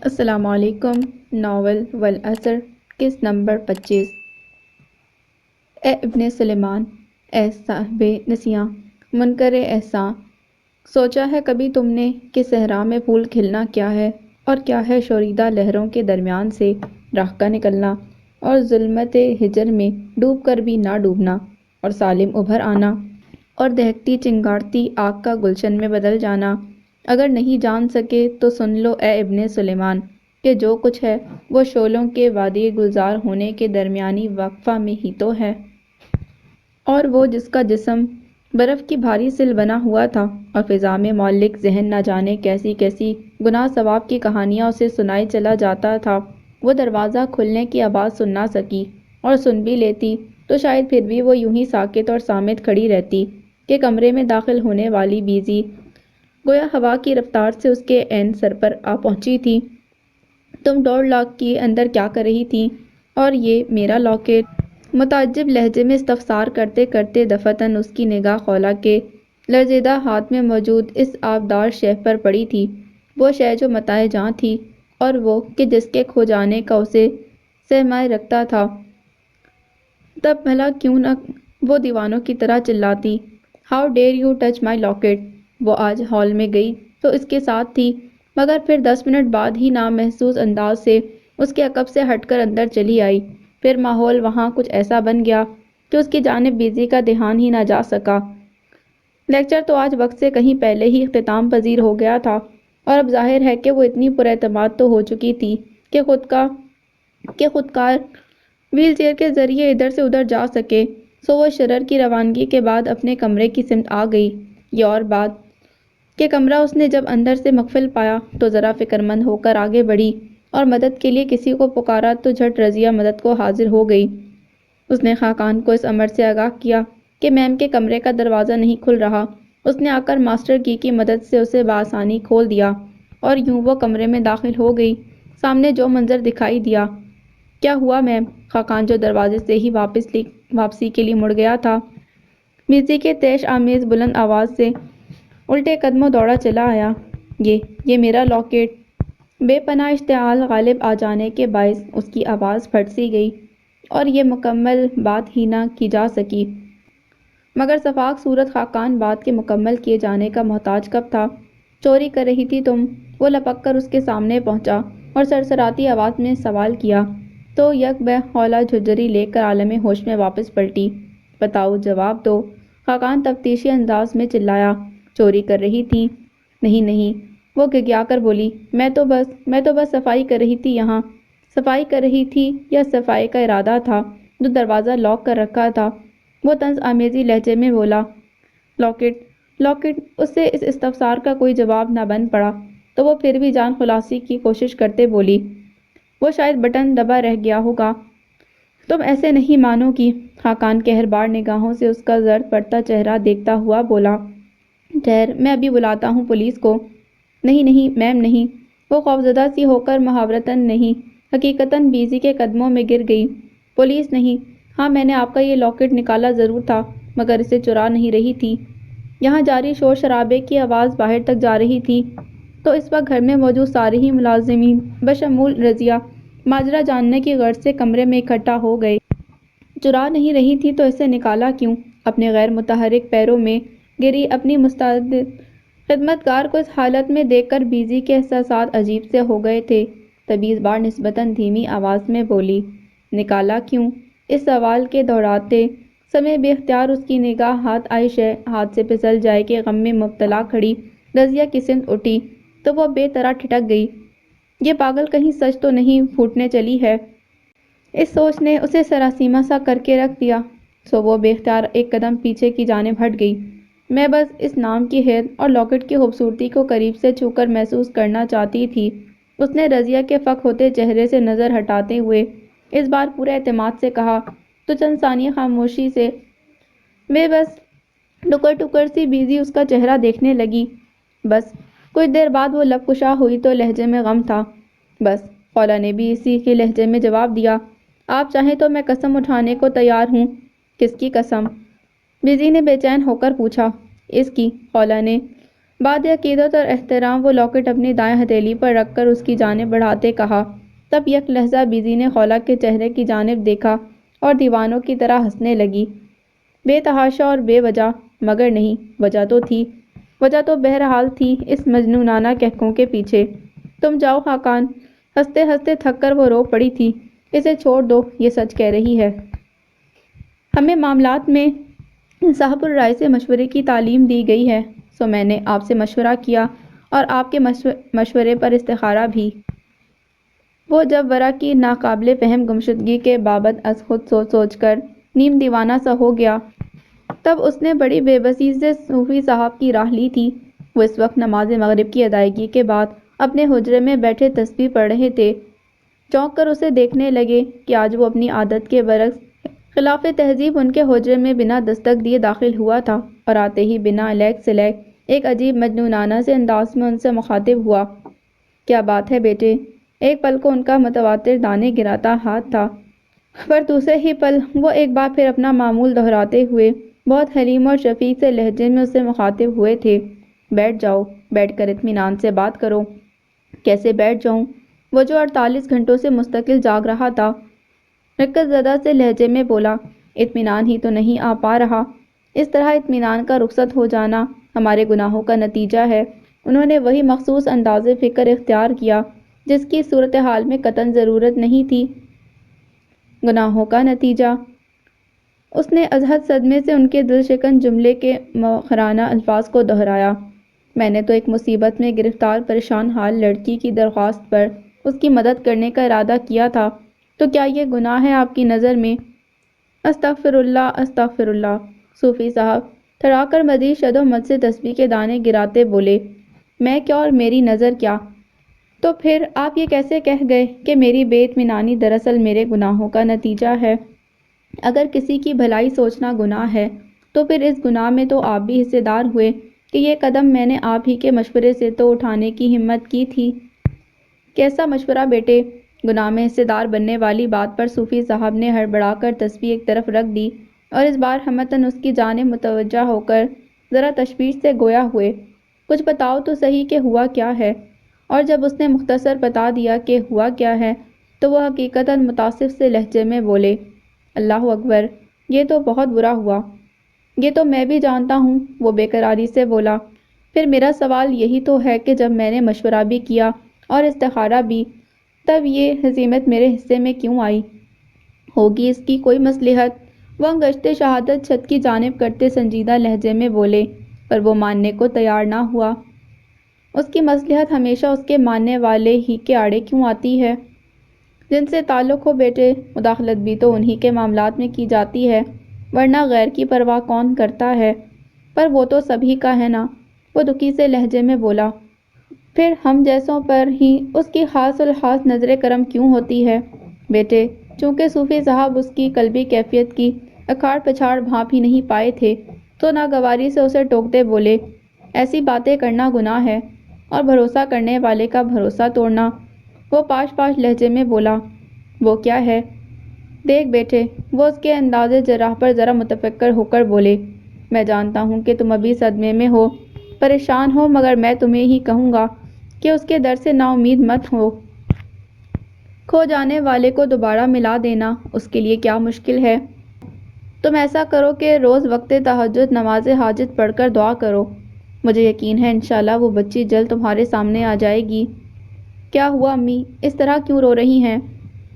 السلام علیکم۔ ناول والعصر، قسط نمبر 25۔ اے ابن سلیمان، اے صاحب نسیاں، منکر احساں، سوچا ہے کبھی تم نے کہ صحرا میں پھول کھلنا کیا ہے، اور کیا ہے شوریدہ لہروں کے درمیان سے راہ کا نکلنا، اور ظلمت ہجر میں ڈوب کر بھی نہ ڈوبنا، اور سالم ابھر آنا، اور دہکتی چنگاڑتی آگ کا گلشن میں بدل جانا۔ اگر نہیں جان سکے تو سن لو اے ابن سلیمان کہ جو کچھ ہے وہ شعلوں کے وادی گلزار ہونے کے درمیانی وقفہ میں ہی تو ہے، اور وہ جس کا جسم برف کی بھاری سل بنا ہوا تھا، اور فضا میں معلق ذہن نہ جانے کیسی کیسی گناہ ثواب کی کہانیاں اسے سنائے چلا جاتا تھا، وہ دروازہ کھلنے کی آواز سن نہ سکی، اور سن بھی لیتی تو شاید پھر بھی وہ یوں ہی ساکت اور صامت کھڑی رہتی کہ کمرے میں داخل ہونے والی بیزی گویا ہوا کی رفتار سے اس کے عین سر پر آ پہنچی تھی۔ تم 1.5 لاکھ کی اندر کیا کر رہی تھی؟ اور یہ میرا لاکٹ؟ متعجب لہجے میں استفسار کرتے کرتے دفعتاً اس کی نگاہ خولا کے لرزیدہ ہاتھ میں موجود اس آبدار شے پر پڑی تھی، وہ شے جو متاع جاں تھی، اور وہ کہ جس کے کھو جانے کا اسے سہمائے رکھتا تھا۔ تب بھلا کیوں نہ وہ دیوانوں کی طرح چلاتی، how dare you touch my locket! وہ آج ہال میں گئی تو اس کے ساتھ تھی، مگر پھر 10 منٹ بعد ہی نامحسوس انداز سے اس کے عقب سے ہٹ کر اندر چلی آئی۔ پھر ماحول وہاں کچھ ایسا بن گیا کہ اس کی جانب بیزی کا دھیان ہی نہ جا سکا۔ لیکچر تو آج وقت سے کہیں پہلے ہی اختتام پذیر ہو گیا تھا، اور اب ظاہر ہے کہ وہ اتنی پر اعتماد تو ہو چکی تھی کہ خودکار ویل چیئر کے ذریعے ادھر سے ادھر جا سکے، سو وہ شرر کی روانگی کے بعد اپنے کمرے کی سمت آ گئی۔ یہ اور بات کہ کمرہ اس نے جب اندر سے مقفل پایا تو ذرا فکرمند ہو کر آگے بڑھی، اور مدد کے لیے کسی کو پکارا تو جھٹ رضیہ مدد کو حاضر ہو گئی۔ اس نے خاقان کو اس امر سے آگاہ کیا کہ میم کے کمرے کا دروازہ نہیں کھل رہا۔ اس نے آ کر ماسٹر کی مدد سے اسے بآسانی کھول دیا، اور یوں وہ کمرے میں داخل ہو گئی۔ سامنے جو منظر دکھائی دیا۔ کیا ہوا میم؟ خاقان جو دروازے سے ہی واپسی کے لیے مڑ گیا تھا، بیزی کے طیش آمیز بلند آواز سے الٹے قدموں دوڑا چلا آیا۔ یہ میرا لاکٹ! بے پناہ اشتعال غالب آ جانے کے باعث اس کی آواز پھٹ سی گئی، اور یہ مکمل بات ہی نہ کی جا سکی۔ مگر سفاک صورت خاقان بات کے مکمل کیے جانے کا محتاج کب تھا؟ چوری کر رہی تھی تم؟ وہ لپک کر اس کے سامنے پہنچا اور سرسراتی آواز میں سوال کیا تو یک بہ ہولہ جھجری لے کر عالم ہوش میں واپس پلٹی۔ بتاؤ، جواب دو! خاقان تفتیشی انداز میں چلایا۔ چوری کر رہی تھی؟ نہیں نہیں، وہ گھگیا کر بولی، میں تو بس صفائی کر رہی تھی یہاں۔ صفائی کر رہی تھی یا صفائی کا ارادہ تھا جو دروازہ لاک کر رکھا تھا؟ وہ طنز آمیزی لہجے میں بولا۔ لاکٹ! اس سے اس استفسار کا کوئی جواب نہ بن پڑا تو وہ پھر بھی جان خلاصی کی کوشش کرتے بولی، وہ شاید بٹن دبا رہ گیا ہوگا۔ تم ایسے نہیں مانو گی! خاقان قہربار نگاہوں سے اس کا زرد پڑتا چہرہ دیکھتا ہوا بولا۔ ٹھہر، میں ابھی بلاتا ہوں پولیس کو۔ نہیں میم نہیں! وہ خوفزدہ سی ہو کر محاورتاً نہیں حقیقتاً بیزی کے قدموں میں گر گئی۔ پولیس نہیں! ہاں، میں نے آپ کا یہ لاکٹ نکالا ضرور تھا، مگر اسے چرا نہیں رہی تھی۔ یہاں جاری شور شرابے کی آواز باہر تک جا رہی تھی، تو اس وقت گھر میں موجود سارے ہی ملازمین بشمول رضیہ ماجرا جاننے کی غرض سے کمرے میں اکٹھا ہو گئے۔ چرا نہیں رہی تھی تو اسے نکالا کیوں؟ اپنے غیر متحرک پیروں میں گری اپنی مستعد خدمتگار کو اس حالت میں دیکھ کر بیزی کے احساسات عجیب سے ہو گئے تھے، تبھی اس بار نسبتاً دھیمی آواز میں بولی، نکالا کیوں؟ اس سوال کے دوہراتے سمے بے اختیار اس کی نگاہ ہاتھ آئی شے ہاتھ سے پھسل جائے کے غم میں مبتلا کھڑی رضیہ کی سمت اٹھی تو وہ بے طرح ٹھٹک گئی۔ یہ پاگل کہیں سچ تو نہیں پھوٹنے چلی ہے؟ اس سوچ نے اسے سراسیمہ سا کر کے رکھ دیا، سو وہ بے اختیار ایک قدم پیچھے کی جانب ہٹ گئی۔ میں بس اس نام کی حیرت اور لاکٹ کی خوبصورتی کو قریب سے چھو کر محسوس کرنا چاہتی تھی۔ اس نے رضیہ کے فک ہوتے چہرے سے نظر ہٹاتے ہوئے اس بار پورے اعتماد سے کہا تو چند ثانیے خاموشی سے بے بس ٹکر ٹکر سی بیزی اس کا چہرہ دیکھنے لگی۔ بس کچھ دیر بعد وہ لب کشا ہوئی تو لہجے میں غم تھا۔ بس! خولا نے بھی اسی کے لہجے میں جواب دیا۔ آپ چاہیں تو میں قسم اٹھانے کو تیار ہوں۔ کس کی قسم؟ بیزی نے بے چین ہو کر پوچھا۔ اس کی! خولا نے بعد عقیدت اور احترام وہ لاکٹ اپنی دائیں ہتھیلی پر رکھ کر اس کی جانب بڑھاتے کہا۔ تب یک لہجہ بیزی نے خولا کے چہرے کی جانب دیکھا اور دیوانوں کی طرح ہنسنے لگی، بے تحاشا اور بے وجہ۔ مگر نہیں، وجہ تو تھی، وجہ تو بہرحال تھی اس مجنونانہ کہکوں کے پیچھے۔ تم جاؤ خاقان، ہنستے ہنستے تھک کر وہ رو پڑی تھی، اسے چھوڑ دو، یہ سچ کہہ رہی ہے۔ ہمیں معاملات میں صاحب الرائے سے مشورے کی تعلیم دی گئی ہے، سو میں نے آپ سے مشورہ کیا اور آپ کے مشورے پر استخارہ بھی۔ وہ جب ورا کی ناقابل فہم گمشدگی کے بابت از خود سوچ سوچ کر نیم دیوانہ سا ہو گیا، تب اس نے بڑی بے بسی سے صوفی صاحب کی راہ لی تھی۔ وہ اس وقت نماز مغرب کی ادائیگی کے بعد اپنے حجرے میں بیٹھے تسبیح پڑھ رہے تھے۔ چونک کر اسے دیکھنے لگے کہ آج وہ اپنی عادت کے برعکس خلاف تہذیب ان کے حجرے میں بنا دستک دیے داخل ہوا تھا، اور آتے ہی بنا علیگ سلیگ ایک عجیب مجنونانہ سے انداز میں ان سے مخاطب ہوا۔ کیا بات ہے بیٹے؟ ایک پل کو ان کا متواتر دانے گراتا ہاتھ تھا، پر دوسرے ہی پل وہ ایک بار پھر اپنا معمول دہراتے ہوئے بہت حلیم اور شفیق سے لہجے میں اس سے مخاطب ہوئے تھے۔ بیٹھ جاؤ، بیٹھ کر اطمینان سے بات کرو۔ کیسے بیٹھ جاؤں؟ وہ جو 48 گھنٹوں سے مستقل جاگ رہا تھا، رکت زدہ سے لہجے میں بولا، اطمینان ہی تو نہیں آ پا رہا۔ اس طرح اطمینان کا رخصت ہو جانا ہمارے گناہوں کا نتیجہ ہے۔ انہوں نے وہی مخصوص انداز فکر اختیار کیا جس کی صورتحال میں قطعاً ضرورت نہیں تھی۔ گناہوں کا نتیجہ؟ اس نے ازحد صدمے سے ان کے دل شکن جملے کے مؤخرانہ الفاظ کو دہرایا۔ میں نے تو ایک مصیبت میں گرفتار پریشان حال لڑکی کی درخواست پر اس کی مدد کرنے کا ارادہ کیا تھا، تو کیا یہ گناہ ہے آپ کی نظر میں؟ استغفر اللہ، استغفر اللہ۔ صوفی صاحب تھڑا کر مزید شد و مد سے تسبیح کے دانے گراتے بولے، میں کیا اور میری نظر کیا؟ تو پھر آپ یہ کیسے کہہ گئے کہ میری بے اطمینانی دراصل میرے گناہوں کا نتیجہ ہے؟ اگر کسی کی بھلائی سوچنا گناہ ہے تو پھر اس گناہ میں تو آپ بھی حصے دار ہوئے کہ یہ قدم میں نے آپ ہی کے مشورے سے تو اٹھانے کی ہمت کی تھی۔ کیسا مشورہ بیٹے؟ گناہ میں حصے دار بننے والی بات پر صوفی صاحب نے ہڑبڑا کر تسبیح ایک طرف رکھ دی اور اس بار ہمتاً اس کی جانب متوجہ ہو کر ذرا تشویش سے گویا ہوئے، کچھ بتاؤ تو صحیح کہ ہوا کیا ہے؟ اور جب اس نے مختصر بتا دیا کہ ہوا کیا ہے تو وہ حقیقتاً متاسف سے لہجے میں بولے، اللہ اکبر، یہ تو بہت برا ہوا۔ یہ تو میں بھی جانتا ہوں، وہ بے قراری سے بولا۔ پھر میرا سوال یہی تو ہے کہ جب میں نے مشورہ بھی کیا اور استخارہ بھی، تب یہ ہزیمت میرے حصے میں کیوں آئی؟ ہوگی اس کی کوئی مصلحت؟ وہ انگشت شہادت چھت کی جانب کرتے سنجیدہ لہجے میں بولے، پر وہ ماننے کو تیار نہ ہوا۔ اس کی مصلحت ہمیشہ اس کے ماننے والے ہی کے آڑے کیوں آتی ہے؟ جن سے تعلق ہو بیٹے، مداخلت بھی تو انہی کے معاملات میں کی جاتی ہے، ورنہ غیر کی پرواہ کون کرتا ہے؟ پر وہ تو سبھی کا ہے نا، وہ دکھی سے لہجے میں بولا۔ پھر ہم جیسوں پر ہی اس کی خاص الخاص نظر کرم کیوں ہوتی ہے؟ بیٹے، چونکہ صوفی صاحب اس کی قلبی کیفیت کی اکھاڑ پچھاڑ بھانپ ہی نہیں پائے تھے، تو ناگواری سے اسے ٹوکتے بولے، ایسی باتیں کرنا گناہ ہے، اور بھروسہ کرنے والے کا بھروسہ توڑنا۔ وہ پاش پاش لہجے میں بولا، وہ کیا ہے؟ دیکھ بیٹے، وہ اس کے انداز جراح پر ذرا متفکر ہو کر بولے، میں جانتا ہوں کہ تم ابھی صدمے میں ہو، پریشان ہو، مگر میں تمہیں ہی کہوں گا کہ اس کے در سے نا امید مت ہو۔ کھو جانے والے کو دوبارہ ملا دینا اس کے لیے کیا مشکل ہے؟ تم ایسا کرو کہ روز وقت تہجد نماز حاجت پڑھ کر دعا کرو، مجھے یقین ہے انشاءاللہ وہ بچی جلد تمہارے سامنے آ جائے گی۔ کیا ہوا امی، اس طرح کیوں رو رہی ہیں؟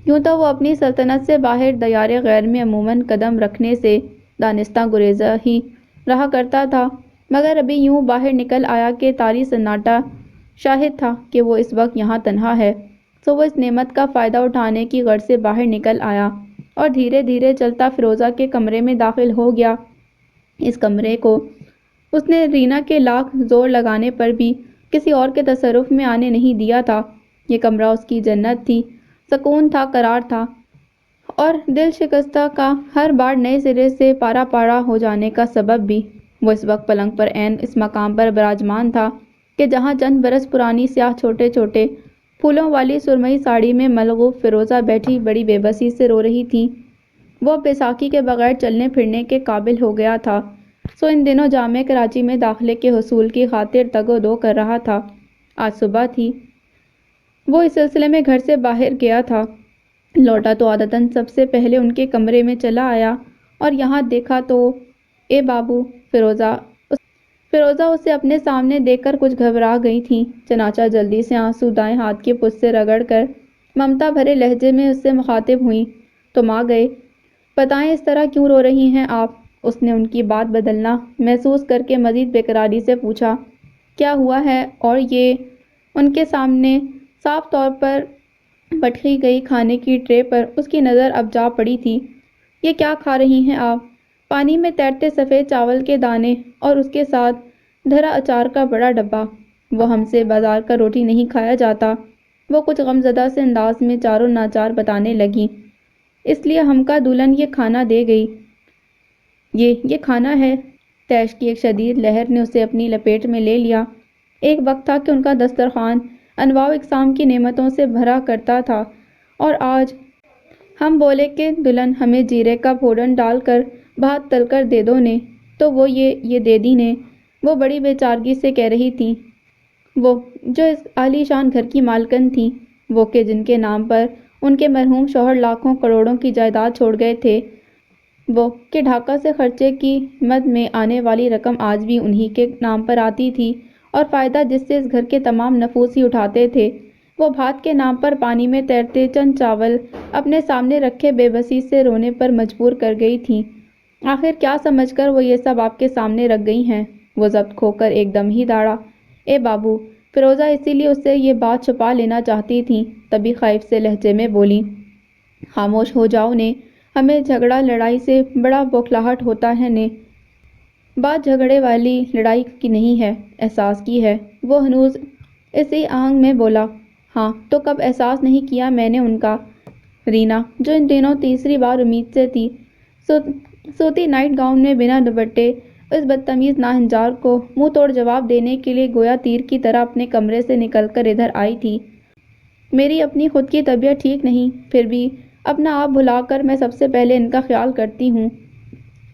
یوں تو وہ اپنی سلطنت سے باہر دیار غیر میں عموماً قدم رکھنے سے دانستہ گریزاں ہی رہا کرتا تھا، مگر ابھی یوں باہر نکل آیا کہ طاری سناٹا شاہد تھا کہ وہ اس وقت یہاں تنہا ہے، سو وہ اس نعمت کا فائدہ اٹھانے کی غرض سے باہر نکل آیا اور دھیرے دھیرے چلتا فیروزہ کے کمرے میں داخل ہو گیا۔ اس کمرے کو اس نے رینا کے لاکھ زور لگانے پر بھی کسی اور کے تصرف میں آنے نہیں دیا تھا۔ یہ کمرہ اس کی جنت تھی، سکون تھا، قرار تھا، اور دل شکستہ کا ہر بار نئے سرے سے پارا پارا ہو جانے کا سبب بھی۔ وہ اس وقت پلنگ پر عین اس مقام پر براجمان تھا کہ جہاں چند برس پرانی سیاہ چھوٹے چھوٹے پھولوں والی سرمئی ساڑی میں ملغوب فیروزہ بیٹھی بڑی بے بسی سے رو رہی تھی۔ وہ بیساکھی کے بغیر چلنے پھرنے کے قابل ہو گیا تھا، سو ان دنوں جامعہ کراچی میں داخلے کے حصول کی خاطر تگ و دو کر رہا تھا۔ آج صبح تھی، وہ اس سلسلے میں گھر سے باہر گیا تھا۔ لوٹا تو عادتاً سب سے پہلے ان کے کمرے میں چلا آیا اور یہاں دیکھا تو اے بابو، فیروزہ اسے اپنے سامنے دیکھ کر کچھ گھبرا گئی تھیں۔ چنانچہ جلدی سے آنسو دائیں ہاتھ کی پشت سے رگڑ کر ممتا بھرے لہجے میں اس سے مخاطب ہوئیں۔ تم آ گئے، بتائیں اس طرح کیوں رو رہی ہیں آپ؟ اس نے ان کی بات بدلنا محسوس کر کے مزید بےقراری سے پوچھا۔ کیا ہوا ہے؟ اور یہ ان کے سامنے صاف طور پر پٹکی گئی کھانے کی ٹرے پر اس کی نظر اب جا پڑی تھی۔ یہ کیا کھا رہی ہیں آپ؟ پانی میں تیرتے سفید چاول کے دانے اور اس کے ساتھ دھرا اچار کا بڑا ڈبہ۔ وہ ہم سے بازار کا روٹی نہیں کھایا جاتا، وہ کچھ غمزدہ سے انداز میں چاروں ناچار بتانے لگیں، اس لیے ہم کا دلہن یہ کھانا دے گئی۔ یہ کھانا ہے؟ تیش کی ایک شدید لہر نے اسے اپنی لپیٹ میں لے لیا۔ ایک وقت تھا کہ ان کا دسترخوان انواع و اقسام کی نعمتوں سے بھرا کرتا تھا، اور آج ہم بولے کہ دلہن ہمیں جیرے کا پھوڑن ڈال کر بھات تل کر دے دو نے، تو وہ یہ دے دی نے۔ وہ بڑی بے چارگی سے کہہ رہی تھی، وہ جو اس عالی شان گھر کی مالکن تھیں، وہ کہ جن کے نام پر ان کے مرحوم شوہر لاکھوں کروڑوں کی جائیداد چھوڑ گئے تھے، وہ کہ ڈھاکہ سے خرچے کی مد میں آنے والی رقم آج بھی انہی کے نام پر آتی تھی، اور فائدہ جس سے اس گھر کے تمام نفوس ہی اٹھاتے تھے۔ وہ بھات کے نام پر پانی میں تیرتے چند چاول اپنے سامنے رکھے بے بسی سے رونے پر مجبور کر گئی تھیں۔ آخر کیا سمجھ کر وہ یہ سب آپ کے سامنے رکھ گئی ہیں؟ وہ ضبط کھو کر ایک دم ہی داڑا۔ اے بابو، فیروزہ اسی لیے اس سے یہ بات چھپا لینا چاہتی تھیں، تبھی خائف سے لہجے میں بولی، خاموش ہو جاؤ نے، ہمیں جھگڑا لڑائی سے بڑا بوکھلاہٹ ہوتا ہے نے۔ بات جھگڑے والی لڑائی کی نہیں ہے، احساس کی ہے۔ وہ ہنوز اسی آہنگ میں بولا، ہاں تو کب احساس نہیں کیا میں نے ان کا؟ رینا، جو ان دنوں تیسری بار امید سے تھی، سوتی نائٹ گاؤن میں بنا دوپٹے اس بدتمیز ناہنجار کو منہ توڑ جواب دینے کے لیے گویا تیر کی طرح اپنے کمرے سے نکل کر ادھر آئی تھی۔ میری اپنی خود کی طبیعت ٹھیک نہیں، پھر بھی اپنا آپ بھلا کر میں سب سے پہلے ان کا خیال کرتی ہوں،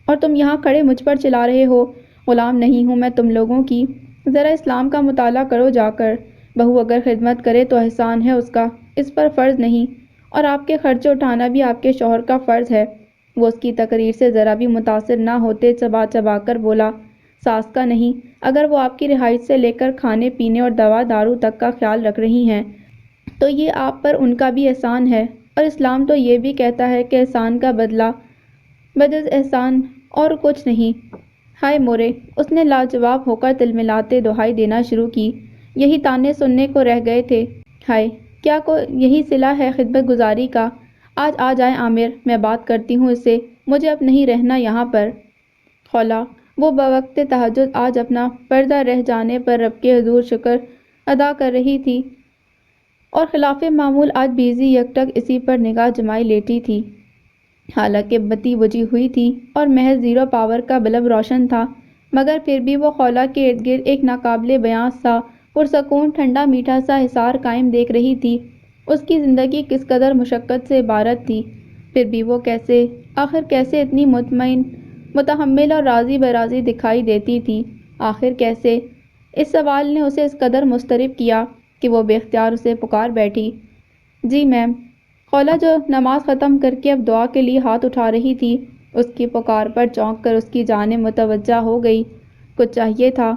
اور تم یہاں کھڑے مجھ پر چلا رہے ہو۔ غلام نہیں ہوں میں تم لوگوں کی، ذرا اسلام کا مطالعہ کرو جا کر۔ بہو اگر خدمت کرے تو احسان ہے اس کا، اس پر فرض نہیں، اور آپ کے خرچے اٹھانا بھی آپ کے شوہر کا فرض ہے۔ وہ اس کی تقریر سے ذرا بھی متاثر نہ ہوتے چبا چبا کر بولا، ساس کا نہیں، اگر وہ آپ کی رہائش سے لے کر کھانے پینے اور دوا دارو تک کا خیال رکھ رہی ہیں تو یہ آپ پر ان کا بھی احسان ہے، اور اسلام تو یہ بھی کہتا ہے کہ احسان کا بدلہ بجز احسان اور کچھ نہیں۔ ہائے مورے، اس نے لاجواب ہو کر تلملاتے دہائی دینا شروع کی، یہی طعنے سننے کو رہ گئے تھے۔ ہائے، کیا کو یہی صلہ ہے خدمت گزاری کا؟ آج آ جائے عامر، میں بات کرتی ہوں اس سے، مجھے اب نہیں رہنا یہاں پر۔ خولا، وہ بوقت تہجد آج اپنا پردہ رہ جانے پر رب کے حضور شکر ادا کر رہی تھی، اور خلاف معمول آج بیزی یکٹک اسی پر نگاہ جمائے لیٹی تھی۔ حالانکہ بتی بجھی ہوئی تھی اور محض 0 پاور کا بلب روشن تھا، مگر پھر بھی وہ خولا کے ارد گرد ایک ناقابل بیاں سا پرسکون ٹھنڈا میٹھا سا حصار قائم دیکھ رہی تھی۔ اس کی زندگی کس قدر مشقت سے عبارت تھی، پھر بھی وہ کیسے، آخر کیسے اتنی مطمئن، متحمل اور راضی براضی دکھائی دیتی تھی؟ آخر کیسے؟ اس سوال نے اسے اس قدر مضطرب کیا کہ وہ بے اختیار اسے پکار بیٹھی، جی میم۔ خولا، جو نماز ختم کر کے اب دعا کے لیے ہاتھ اٹھا رہی تھی، اس کی پکار پر چونک کر اس کی جانب متوجہ ہو گئی۔ کچھ چاہیے تھا؟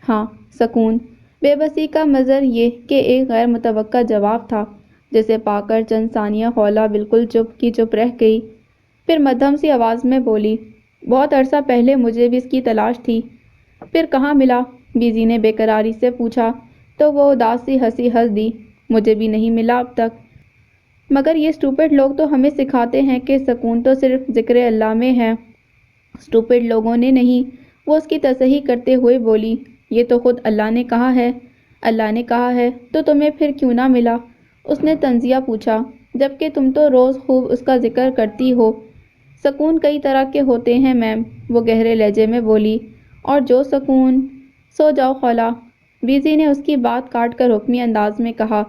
ہاں، سکون۔ بے بسی کا مظہر یہ کہ ایک غیر متوقع جواب تھا، جسے پا کر چند ثانیہ خولا بالکل چپ کی چپ رہ گئی، پھر مدھم سی آواز میں بولی، بہت عرصہ پہلے مجھے بھی اس کی تلاش تھی۔ پھر کہاں ملا؟ بیزی نے بے قراری سے پوچھا، تو وہ اداس سی ہنسی ہنس دی، مجھے بھی نہیں ملا اب تک، مگر یہ اسٹوپڈ لوگ تو ہمیں سکھاتے ہیں کہ سکون تو صرف ذکر اللہ میں ہے۔ اسٹوپڈ لوگوں نے نہیں، وہ اس کی تصحیح کرتے ہوئے بولی، یہ تو خود اللہ نے کہا ہے۔ اللہ نے کہا ہے تو تمہیں پھر کیوں نہ ملا؟ اس نے طنزیہ پوچھا، جبکہ تم تو روز خوب اس کا ذکر کرتی ہو۔ سکون کئی طرح کے ہوتے ہیں میم، وہ گہرے لہجے میں بولی، اور جو سکون… سو جاؤ خولا، بیزی نے اس کی بات کاٹ کر حکمی انداز میں کہا۔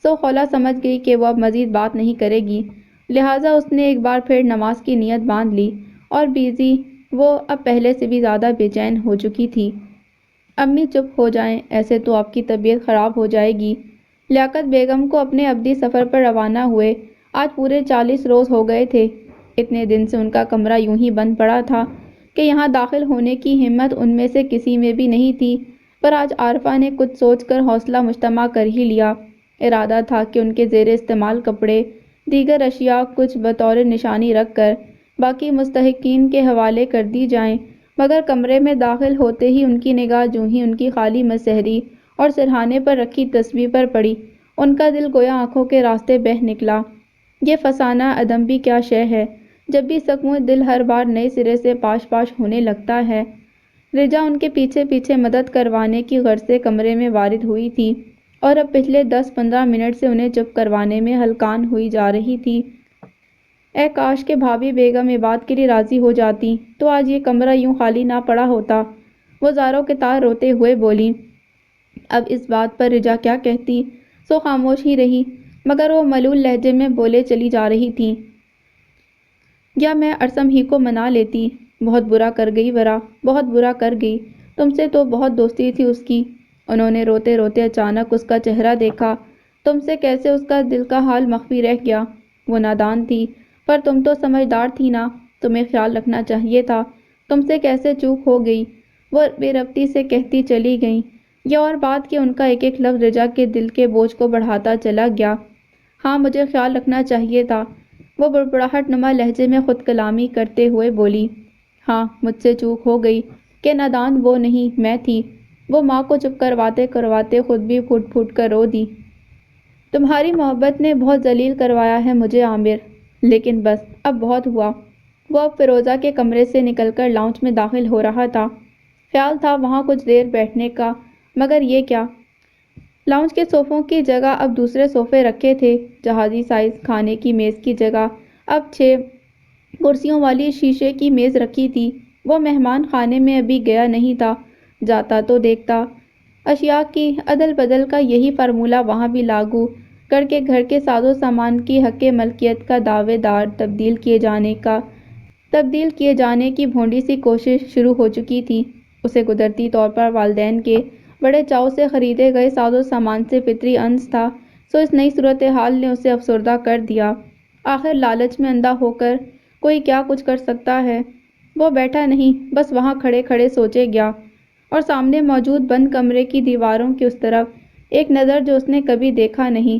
سو خولا سمجھ گئی کہ وہ اب مزید بات نہیں کرے گی، لہٰذا اس نے ایک بار پھر نماز کی نیت باندھ لی، اور بیزی وہ اب پہلے سے بھی زیادہ بے چین ہو چکی تھی۔ امی چپ ہو جائیں، ایسے تو آپ کی طبیعت خراب ہو جائے گی۔ لیاقت بیگم کو اپنے ابدی سفر پر روانہ ہوئے آج پورے 40 روز ہو گئے تھے۔ اتنے دن سے ان کا کمرہ یوں ہی بند پڑا تھا کہ یہاں داخل ہونے کی ہمت ان میں سے کسی میں بھی نہیں تھی، پر آج عارفہ نے کچھ سوچ کر حوصلہ مجتمع کر ہی لیا۔ ارادہ تھا کہ ان کے زیر استعمال کپڑے، دیگر اشیاء کچھ بطور نشانی رکھ کر باقی مستحقین کے حوالے کر دی جائیں، مگر کمرے میں داخل ہوتے ہی ان کی نگاہ جوں ہی ان کی خالی مسحری اور سرہانے پر رکھی تسبیح پر پڑی، ان کا دل گویا آنکھوں کے راستے بہہ نکلا۔ یہ فسانہ عدم بھی کیا شے ہے، جب بھی سکوں دل ہر بار نئے سرے سے پاش پاش ہونے لگتا ہے۔ رجا ان کے پیچھے پیچھے مدد کروانے کی غرض سے کمرے میں وارد ہوئی تھی، اور اب پچھلے 10-15 منٹ سے انہیں چپ کروانے میں ہلکان ہوئی جا رہی تھی۔ اے کاش کہ بھابھی بیگم یہ بات کے لیے راضی ہو جاتی تو آج یہ کمرہ یوں خالی نہ پڑا ہوتا۔ وہ زاروں کے تار روتے ہوئے بولی۔ اب اس بات پر رجا کیا کہتی، سو خاموش ہی رہی، مگر وہ ملول لہجے میں بولے چلی جا رہی تھی۔ یا میں ارسم ہی کو منا لیتی، بہت برا کر گئی ورا، بہت برا کر گئی، تم سے تو بہت دوستی تھی اس کی۔ انہوں نے روتے روتے اچانک اس کا چہرہ دیکھا۔ تم سے کیسے اس کا دل کا حال مخفی رہ گیا؟ وہ نادان تھی، پر تم تو سمجھدار تھی نا، تمہیں خیال رکھنا چاہیے تھا، تم سے کیسے چوک ہو گئی؟ وہ بے ربطی سے کہتی چلی گئیں۔ یہ اور بات کہ ان کا ایک ایک لفظ رجا کے دل کے بوجھ کو بڑھاتا چلا گیا۔ ہاں مجھے خیال رکھنا چاہیے تھا، وہ بڑبڑاہٹ نما لہجے میں خود کلامی کرتے ہوئے بولی۔ ہاں مجھ سے چوک ہو گئی کہ نادان وہ نہیں میں تھی۔ وہ ماں کو چپ کرواتے کرواتے خود بھی پھوٹ پھوٹ کر رو دی۔ تمہاری محبت نے بہت ذلیل کروایا ہے مجھے عامر، لیکن بس اب بہت ہوا۔ وہ اب فیروزہ کے کمرے سے نکل کر لاؤنج میں داخل ہو رہا تھا۔ خیال تھا وہاں کچھ دیر بیٹھنے کا، مگر یہ کیا، لاؤنج کے صوفوں کی جگہ اب دوسرے صوفے رکھے تھے، جہازی سائز کھانے کی میز کی جگہ اب 6 کرسیوں والی شیشے کی میز رکھی تھی۔ وہ مہمان خانے میں ابھی گیا نہیں تھا، جاتا تو دیکھتا۔ اشیاء کی عدل بدل کا یہی فارمولہ وہاں بھی لاگو کر کے گھر کے ساز و سامان کی حق ملکیت کا دعوے دار تبدیل کیے جانے کی بھونڈی سی کوشش شروع ہو چکی تھی۔ اسے قدرتی طور پر والدین کے بڑے چاؤ سے خریدے گئے ساز و سامان سے فطری انس تھا، سو اس نئی صورتحال نے اسے افسردہ کر دیا۔ آخر لالچ میں اندھا ہو کر کوئی کیا کچھ کر سکتا ہے؟ وہ بیٹھا نہیں، بس وہاں کھڑے کھڑے سوچے گیا، اور سامنے موجود بند کمرے کی دیواروں کی اس طرف ایک نظر جو اس نے کبھی دیکھا نہیں،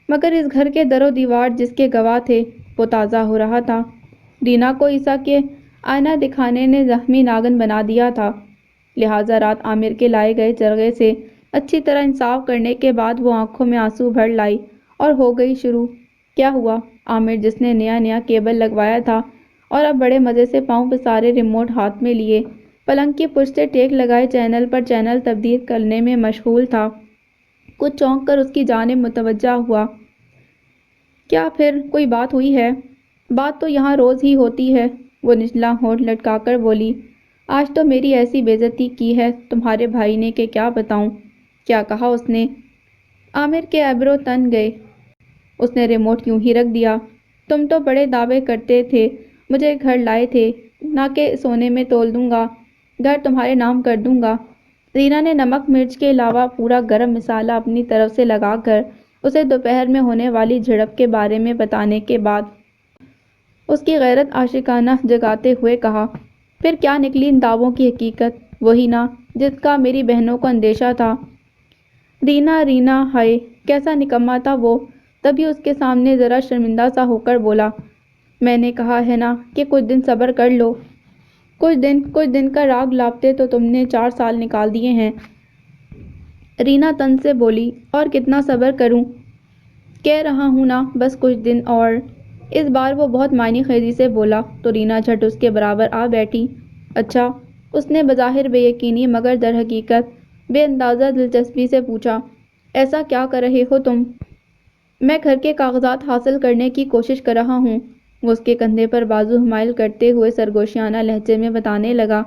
مگر اس گھر کے در و دیوار جس کے گواہ تھے، وہ تازہ ہو رہا تھا۔ رینا کو عیسیٰ کے آئینہ دکھانے نے زخمی ناگن بنا دیا تھا، لہٰذا رات عامر کے لائے گئے چرغے سے اچھی طرح انصاف کرنے کے بعد وہ آنکھوں میں آنسو بھر لائی اور ہو گئی شروع۔ کیا ہوا؟ عامر جس نے نیا نیا کیبل لگوایا تھا اور اب بڑے مزے سے پاؤں پسارے ریموٹ ہاتھ میں لیے پلنگ کی پشت سے ٹیک لگائے چینل پر چینل تبدیل کرنے میں مشغول تھا، کچھ چونک کر اس کی جانب متوجہ ہوا۔ کیا پھر کوئی بات ہوئی ہے؟ بات تو یہاں روز ہی ہوتی ہے، وہ نچلا ہونٹ لٹکا کر بولی۔ آج تو میری ایسی بے عزتی کی ہے تمہارے بھائی نے کہ کیا بتاؤں۔ کیا کہا اس نے؟ عامر کے ایبرو تن گئے۔ اس نے ریموٹ یوں ہی رکھ دیا۔ تم تو بڑے دعوے کرتے تھے مجھے گھر لائے تھے، نہ کہ سونے میں تول دوں گا، گھر تمہارے نام کر دوں گا۔ رینا نے نمک مرچ کے علاوہ پورا گرم مسالہ اپنی طرف سے لگا کر اسے دوپہر میں ہونے والی جھڑپ کے بارے میں بتانے کے بعد اس کی غیرت عاشقانہ جگاتے ہوئے کہا، پھر کیا نکلی ان دعووں کی حقیقت؟ وہی نا جس کا میری بہنوں کو اندیشہ تھا۔ رینا ہائے کیسا نکما تھا وہ، تبھی اس کے سامنے ذرا شرمندہ سا ہو کر بولا، میں نے کہا ہے نا کہ کچھ دن صبر کر لو۔ کچھ دن کا راگ لاپتے تو تم نے 4 سال نکال دیے ہیں۔ رینا تن سے بولی، اور کتنا صبر کروں؟ کہہ رہا ہوں نا بس کچھ دن اور۔ اس بار وہ بہت معنی خیزی سے بولا تو رینا جھٹ اس کے برابر آ بیٹھی۔ اچھا، اس نے بظاہر بے یقینی مگر در حقیقت بے اندازہ دلچسپی سے پوچھا، ایسا کیا کر رہے ہو تم؟ میں گھر کے کاغذات حاصل کرنے کی کوشش کر رہا ہوں، وہ اس کے کندھے پر بازو حمائل کرتے ہوئے سرگوشیانہ لہجے میں بتانے لگا۔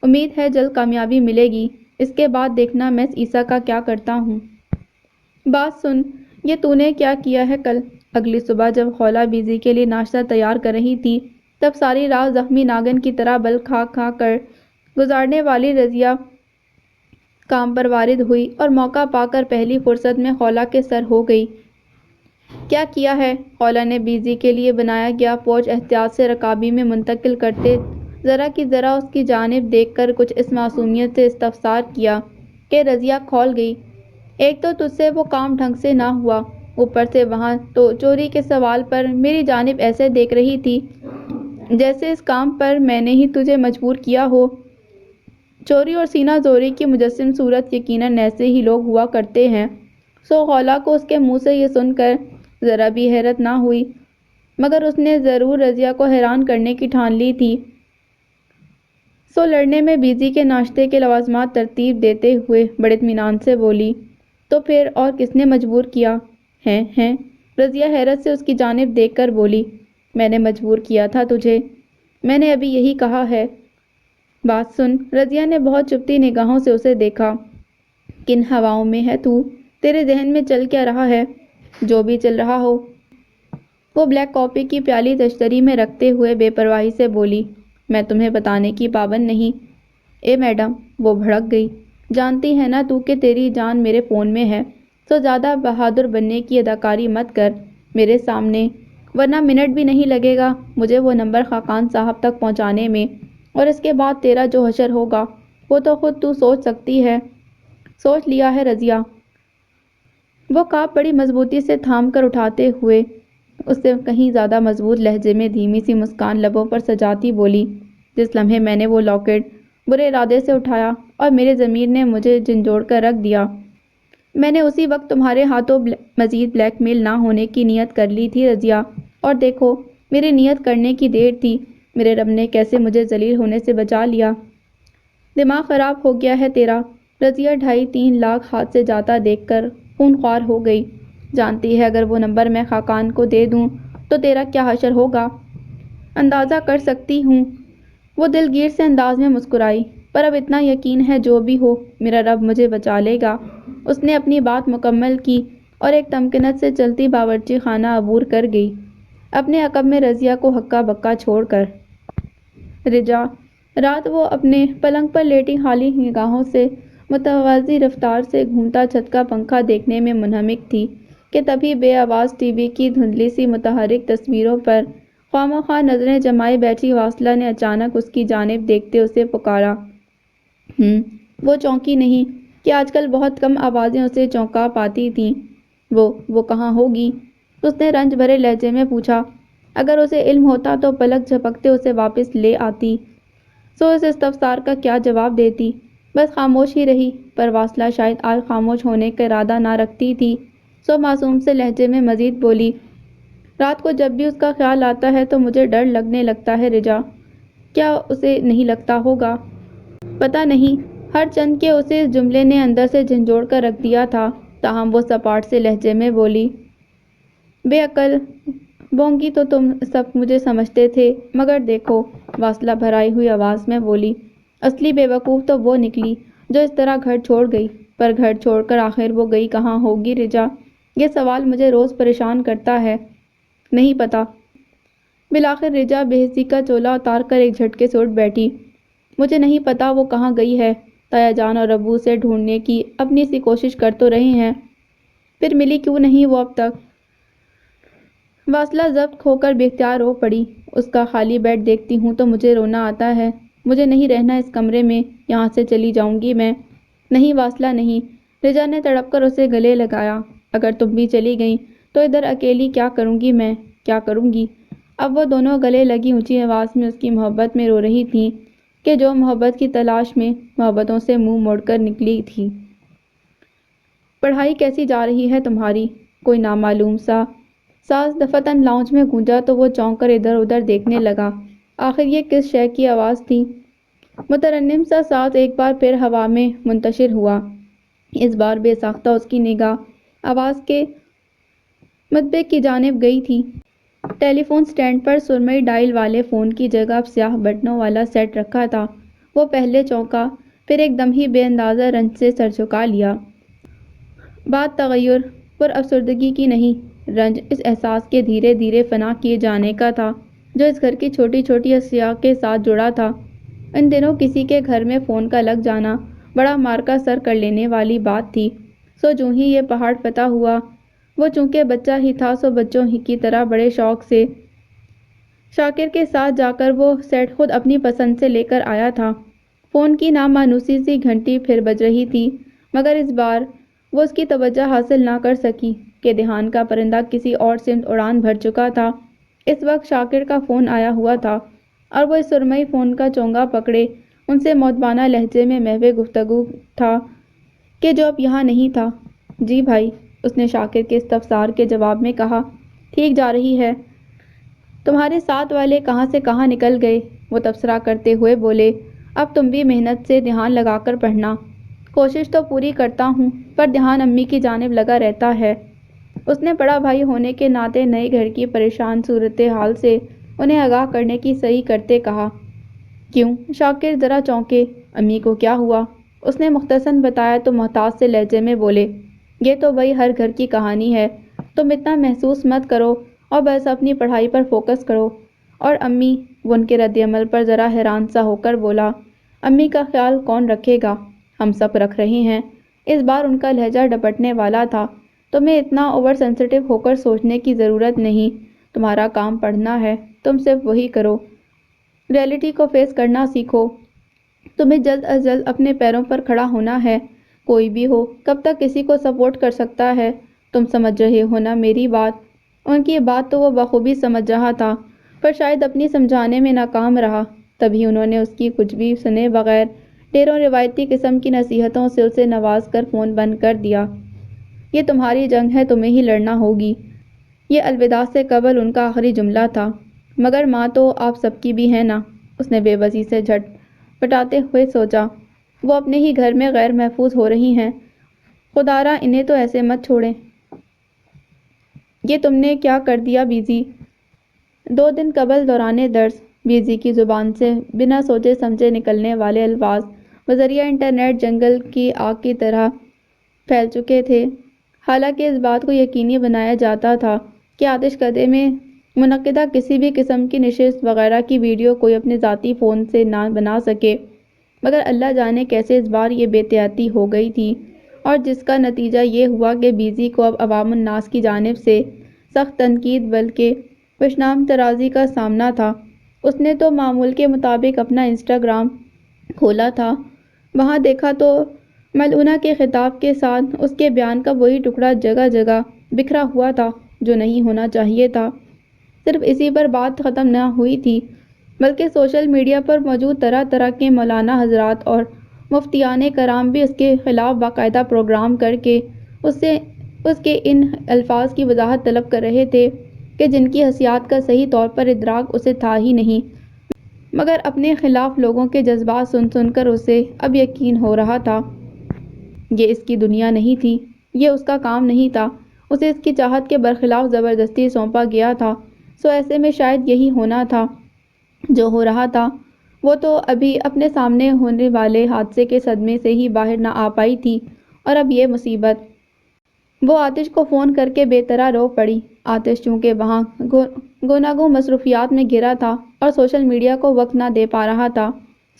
امید ہے جلد کامیابی ملے گی، اس کے بعد دیکھنا میں عیسیٰ کا کیا کرتا ہوں۔ بات سن، یہ تو نے کیا کیا ہے کل؟ اگلی صبح جب خولا بیزی کے لیے ناشتہ تیار کر رہی تھی جب ساری رات زخمی ناگن کی طرح بل کھا کھا کر گزارنے والی رضیہ کام پر وارد ہوئی اور موقع پا کر پہلی فرصت میں خولا کے سر ہو گئی۔ کیا کیا ہے؟ خولا نے بیزی کے لیے بنایا گیا پوچھ احتیاط سے رکابی میں منتقل کرتے ذرا کی ذرا اس کی جانب دیکھ کر کچھ اس معصومیت سے استفسار کیا کہ رضیہ کھول گئی۔ ایک تو تجھ سے وہ کام ڈھنگ سے نہ ہوا، اوپر سے وہاں تو چوری کے سوال پر میری جانب ایسے دیکھ رہی تھی جیسے اس کام پر میں نے ہی تجھے مجبور کیا ہو۔ چوری اور سینہ زوری کی مجسم صورت یقیناً ایسے ہی لوگ ہوا کرتے ہیں۔ سو خولا کو اس کے منہ سے یہ سن کر ذرا بھی حیرت نہ ہوئی، مگر اس نے ضرور رضیہ کو حیران کرنے کی ٹھان لی تھی۔ سو لڑنے میں بیزی کے ناشتے کے لوازمات ترتیب دیتے ہوئے بڑے اطمینان سے بولی، تو پھر اور کس نے مجبور کیا ہیں؟ رضیہ حیرت سے اس کی جانب دیکھ کر بولی، میں نے مجبور کیا تھا تجھے، میں نے ابھی یہی کہا ہے۔ بات سن، رضیہ نے بہت چپتی نگاہوں سے اسے دیکھا، کن ہواؤں میں ہے تو؟ تیرے ذہن میں چل کیا رہا ہے؟ جو بھی چل رہا ہو۔ وہ بلیک کافی کی پیالی تشتری میں رکھتے ہوئے بے پرواہی سے بولی، میں تمہیں بتانے کی پابند نہیں۔ اے میڈم، وہ بھڑک گئی، جانتی ہے نا تو کہ تیری جان میرے فون میں ہے، سو زیادہ بہادر بننے کی اداکاری مت کر میرے سامنے، ورنہ منٹ بھی نہیں لگے گا مجھے وہ نمبر خاقان صاحب تک پہنچانے میں، اور اس کے بعد تیرا جو حشر ہوگا وہ تو خود تو سوچ سکتی ہے۔ سوچ لیا ہے رضیہ؟ وہ کاپ بڑی مضبوطی سے تھام کر اٹھاتے ہوئے اس سے کہیں زیادہ مضبوط لہجے میں دھیمی سی مسکان لبوں پر سجاتی بولی، جس لمحے میں نے وہ لاکٹ برے ارادے سے اٹھایا اور میرے ضمیر نے مجھے جھنجھوڑ کر رکھ دیا، میں نے اسی وقت تمہارے ہاتھوں مزید بلیک میل نہ ہونے کی نیت کر لی تھی رضیہ، اور دیکھو میری نیت کرنے کی دیر تھی، میرے رب نے کیسے مجھے ذلیل ہونے سے بچا لیا۔ دماغ خراب ہو گیا ہے تیرا؟ رضیہ 2.5-3 لاکھ ہاتھ سے جاتا دیکھ کر خون خوار ہو گئی، جانتی ہے اگر وہ نمبر میں خاقان کو دے دوں تو تیرا کیا حشر ہوگا؟ اندازہ کر سکتی ہوں۔ وہ دلگیر سے انداز میں مسکرائی، پر اب اتنا یقین ہے جو بھی ہو میرا رب مجھے بچا لے گا۔ اس نے اپنی بات مکمل کی اور ایک تمکنت سے چلتی باورچی خانہ عبور کر گئی، اپنے عقب میں رضیہ کو ہکا بکا چھوڑ کر۔ رات وہ اپنے پلنگ پر لیٹی خالی نگاہوں سے متوازی رفتار سے گھومتا چھت کا پنکھا دیکھنے میں منہمک تھی کہ تبھی بے آواز ٹی وی کی دھندلی سی متحرک تصویروں پر خواہ نظریں جمائے بیٹھی واصلہ نے اچانک اس کی جانب دیکھتے اسے پکارا۔ وہ چونکی نہیں کہ آج کل بہت کم آوازیں اسے چونکا پاتی تھیں۔ وہ کہاں ہوگی؟ اس نے رنج بھرے لہجے میں پوچھا۔ اگر اسے علم ہوتا تو پلک جھپکتے اسے واپس لے آتی۔ سو اس استفسار کا کیا جواب دیتی؟ بس خاموش ہی رہی، پر واصلہ شاید آج خاموش ہونے کا ارادہ نہ رکھتی تھی، سو معصوم سے لہجے میں مزید بولی، رات کو جب بھی اس کا خیال آتا ہے تو مجھے ڈر لگنے لگتا ہے رجا، کیا اسے نہیں لگتا ہوگا؟ پتہ نہیں، ہر چند کہ اسے اس جملے نے اندر سے جھنجھوڑ کر رکھ دیا تھا، تاہم وہ سپاٹ سے لہجے میں بولی، بے عقل بونگی تو تم سب مجھے سمجھتے تھے، مگر دیکھو، واصلہ بھرائی ہوئی آواز میں بولی، اصلی بے وقوف تو وہ نکلی جو اس طرح گھر چھوڑ گئی، پر گھر چھوڑ کر آخر وہ گئی کہاں ہوگی رجا؟ یہ سوال مجھے روز پریشان کرتا ہے۔ نہیں پتا۔ بالآخر رجا بے حسی کا چولا اتار کر ایک جھٹکے سے اٹھ بیٹھی، مجھے نہیں پتا وہ کہاں گئی ہے، تایا جان اور ابو سے ڈھونڈنے کی اپنی سی کوشش کر تو رہے ہیں، پھر ملی کیوں نہیں وہ اب تک؟ واصلہ ضبط کھو کر بے اختیار رو پڑی، اس کا خالی بیڈ دیکھتی ہوں تو مجھے رونا آتا ہے، مجھے نہیں رہنا اس کمرے میں، یہاں سے چلی جاؤں گی میں۔ نہیں واصلہ نہیں، رجا نے تڑپ کر اسے گلے لگایا، اگر تم بھی چلی گئیں تو ادھر اکیلی کیا کروں گی میں، کیا کروں گی؟ اب وہ دونوں گلے لگی اونچی آواز میں اس کی محبت میں رو رہی تھیں کہ جو محبت کی تلاش میں محبتوں سے منہ موڑ کر نکلی تھی۔ پڑھائی کیسی جا رہی ہے تمہاری؟ کوئی نامعلوم سا ساز دفتن لاؤنج میں گونجا تو وہ چونک کر ادھر ادھر دیکھنے لگا، آخر یہ کس شے کی آواز تھی؟ مترنم سا ساز ایک بار پھر ہوا میں منتشر ہوا، اس بار بے ساختہ اس کی نگاہ آواز کے مطبع کی جانب گئی تھی۔ ٹیلی فون سٹینڈ پر سرمئی ڈائل والے فون کی جگہ اب سیاہ بٹنوں والا سیٹ رکھا تھا، وہ پہلے چونکا، پھر ایک دم ہی بے اندازہ رنج سے سر جھکا لیا۔ بات تغیر پر افسردگی کی نہیں، رنج اس احساس کے دھیرے دھیرے فنا کیے جانے کا تھا، جو اس گھر کی چھوٹی چھوٹی اشیاء کے ساتھ جڑا تھا۔ ان دنوں کسی کے گھر میں فون کا لگ جانا بڑا مارکا سر کر لینے والی بات تھی۔ سو جو ہی یہ پہاڑ فتح ہوا، وہ چونکہ بچہ ہی تھا، سو بچوں ہی کی طرح بڑے شوق سے شاکر کے ساتھ جا کر وہ سیٹ خود اپنی پسند سے لے کر آیا تھا۔ فون کی نامانوسی سی گھنٹی پھر بج رہی تھی، مگر اس بار وہ اس کی توجہ حاصل نہ کر سکی کہ دھیان کا پرندہ کسی اور سمت اڑان بھر چکا تھا۔ اس وقت شاکر کا فون آیا ہوا تھا اور وہ اس سرمئی فون کا چونگا پکڑے ان سے مؤدبانہ لہجے میں محو گفتگو تھا کہ جو اب یہاں نہیں تھا۔ جی بھائی، اس نے شاکر کے استفسار کے جواب میں کہا۔ ٹھیک جا رہی ہے۔ تمہارے ساتھ والے کہاں سے کہاں نکل گئے؟ وہ تبصرہ کرتے ہوئے بولے۔ اب تم بھی محنت سے دھیان لگا کر پڑھنا۔ کوشش تو پوری کرتا ہوں، پر دھیان امی کی جانب لگا رہتا ہے۔ اس نے بڑا بھائی ہونے کے ناطے نئے گھر کی پریشان صورتحال سے انہیں آگاہ کرنے کی صحیح کرتے کہا۔ کیوں؟ شاکر ذرا چونکے۔ امی کو کیا ہوا؟ اس نے مختصراً بتایا تو محتاط سے لہجے میں بولے، یہ تو بھائی ہر گھر کی کہانی ہے، تم اتنا محسوس مت کرو اور بس اپنی پڑھائی پر فوکس کرو۔ اور امی؟ وہ ان کے رد عمل پر ذرا حیران سا ہو کر بولا، امی کا خیال کون رکھے گا؟ ہم سب رکھ رہے ہیں۔ اس بار ان کا لہجہ ڈپٹنے والا تھا۔ تمہیں اتنا اوور سینسٹیو ہو کر سوچنے کی ضرورت نہیں، تمہارا کام پڑھنا ہے، تم صرف وہی کرو۔ ریئلٹی کو فیس کرنا سیکھو۔ تمہیں جلد از جلد اپنے پیروں پر کھڑا ہونا ہے، کوئی بھی ہو، کب تک کسی کو سپورٹ کر سکتا ہے؟ تم سمجھ رہے ہو نا میری بات؟ ان کی بات تو وہ بخوبی سمجھ رہا تھا، پر شاید اپنی سمجھانے میں ناکام رہا۔ تبھی انہوں نے اس کی کچھ بھی سنے بغیر ڈھیروں روایتی قسم کی نصیحتوں سے اسے نواز کر فون بند کر دیا۔ یہ تمہاری جنگ ہے، تمہیں ہی لڑنا ہوگی۔ یہ الوداع سے قبل ان کا آخری جملہ تھا۔ مگر ماں تو آپ سب کی بھی ہے نا؟ اس نے بے بسی سے جھٹ پٹاتے ہوئے سوچا۔ وہ اپنے ہی گھر میں غیر محفوظ ہو رہی ہیں، خدارا انہیں تو ایسے مت چھوڑیں۔ یہ تم نے کیا کر دیا بیزی؟ 2 دن قبل دوران درس بیزی کی زبان سے بنا سوچے سمجھے نکلنے والے الفاظ بذریعہ انٹرنیٹ جنگل کی آگ کی طرح پھیل چکے تھے۔ حالانکہ اس بات کو یقینی بنایا جاتا تھا کہ آتش کدے میں منعقدہ کسی بھی قسم کی نشست وغیرہ کی ویڈیو کوئی اپنے ذاتی فون سے نہ بنا سکے، مگر اللہ جانے کیسے اس بار یہ بے احتیاطی ہو گئی تھی، اور جس کا نتیجہ یہ ہوا کہ بیزی کو اب عوام الناس کی جانب سے سخت تنقید بلکہ پشنام ترازی کا سامنا تھا۔ اس نے تو معمول کے مطابق اپنا انسٹاگرام کھولا تھا، وہاں دیکھا تو ملعونہ کے خطاب کے ساتھ اس کے بیان کا وہی ٹکڑا جگہ جگہ بکھرا ہوا تھا جو نہیں ہونا چاہیے تھا۔ صرف اسی پر بات ختم نہ ہوئی تھی، بلکہ سوشل میڈیا پر موجود طرح طرح کے مولانا حضرات اور مفتیان کرام بھی اس کے خلاف باقاعدہ پروگرام کر کے اس کے ان الفاظ کی وضاحت طلب کر رہے تھے کہ جن کی حیثیت کا صحیح طور پر ادراک اسے تھا ہی نہیں، مگر اپنے خلاف لوگوں کے جذبات سن کر اسے اب یقین ہو رہا تھا۔ یہ اس کی دنیا نہیں تھی، یہ اس کا کام نہیں تھا، اسے اس کی چاہت کے برخلاف زبردستی سونپا گیا تھا۔ سو ایسے میں شاید یہی ہونا تھا جو ہو رہا تھا۔ وہ تو ابھی اپنے سامنے ہونے والے حادثے کے صدمے سے ہی باہر نہ آ پائی تھی، اور اب یہ مصیبت۔ وہ آتش کو فون کر کے بے طرح رو پڑی۔ آتش چونکہ وہاں گوناگوں مصروفیات میں گھرا تھا اور سوشل میڈیا کو وقت نہ دے پا رہا تھا،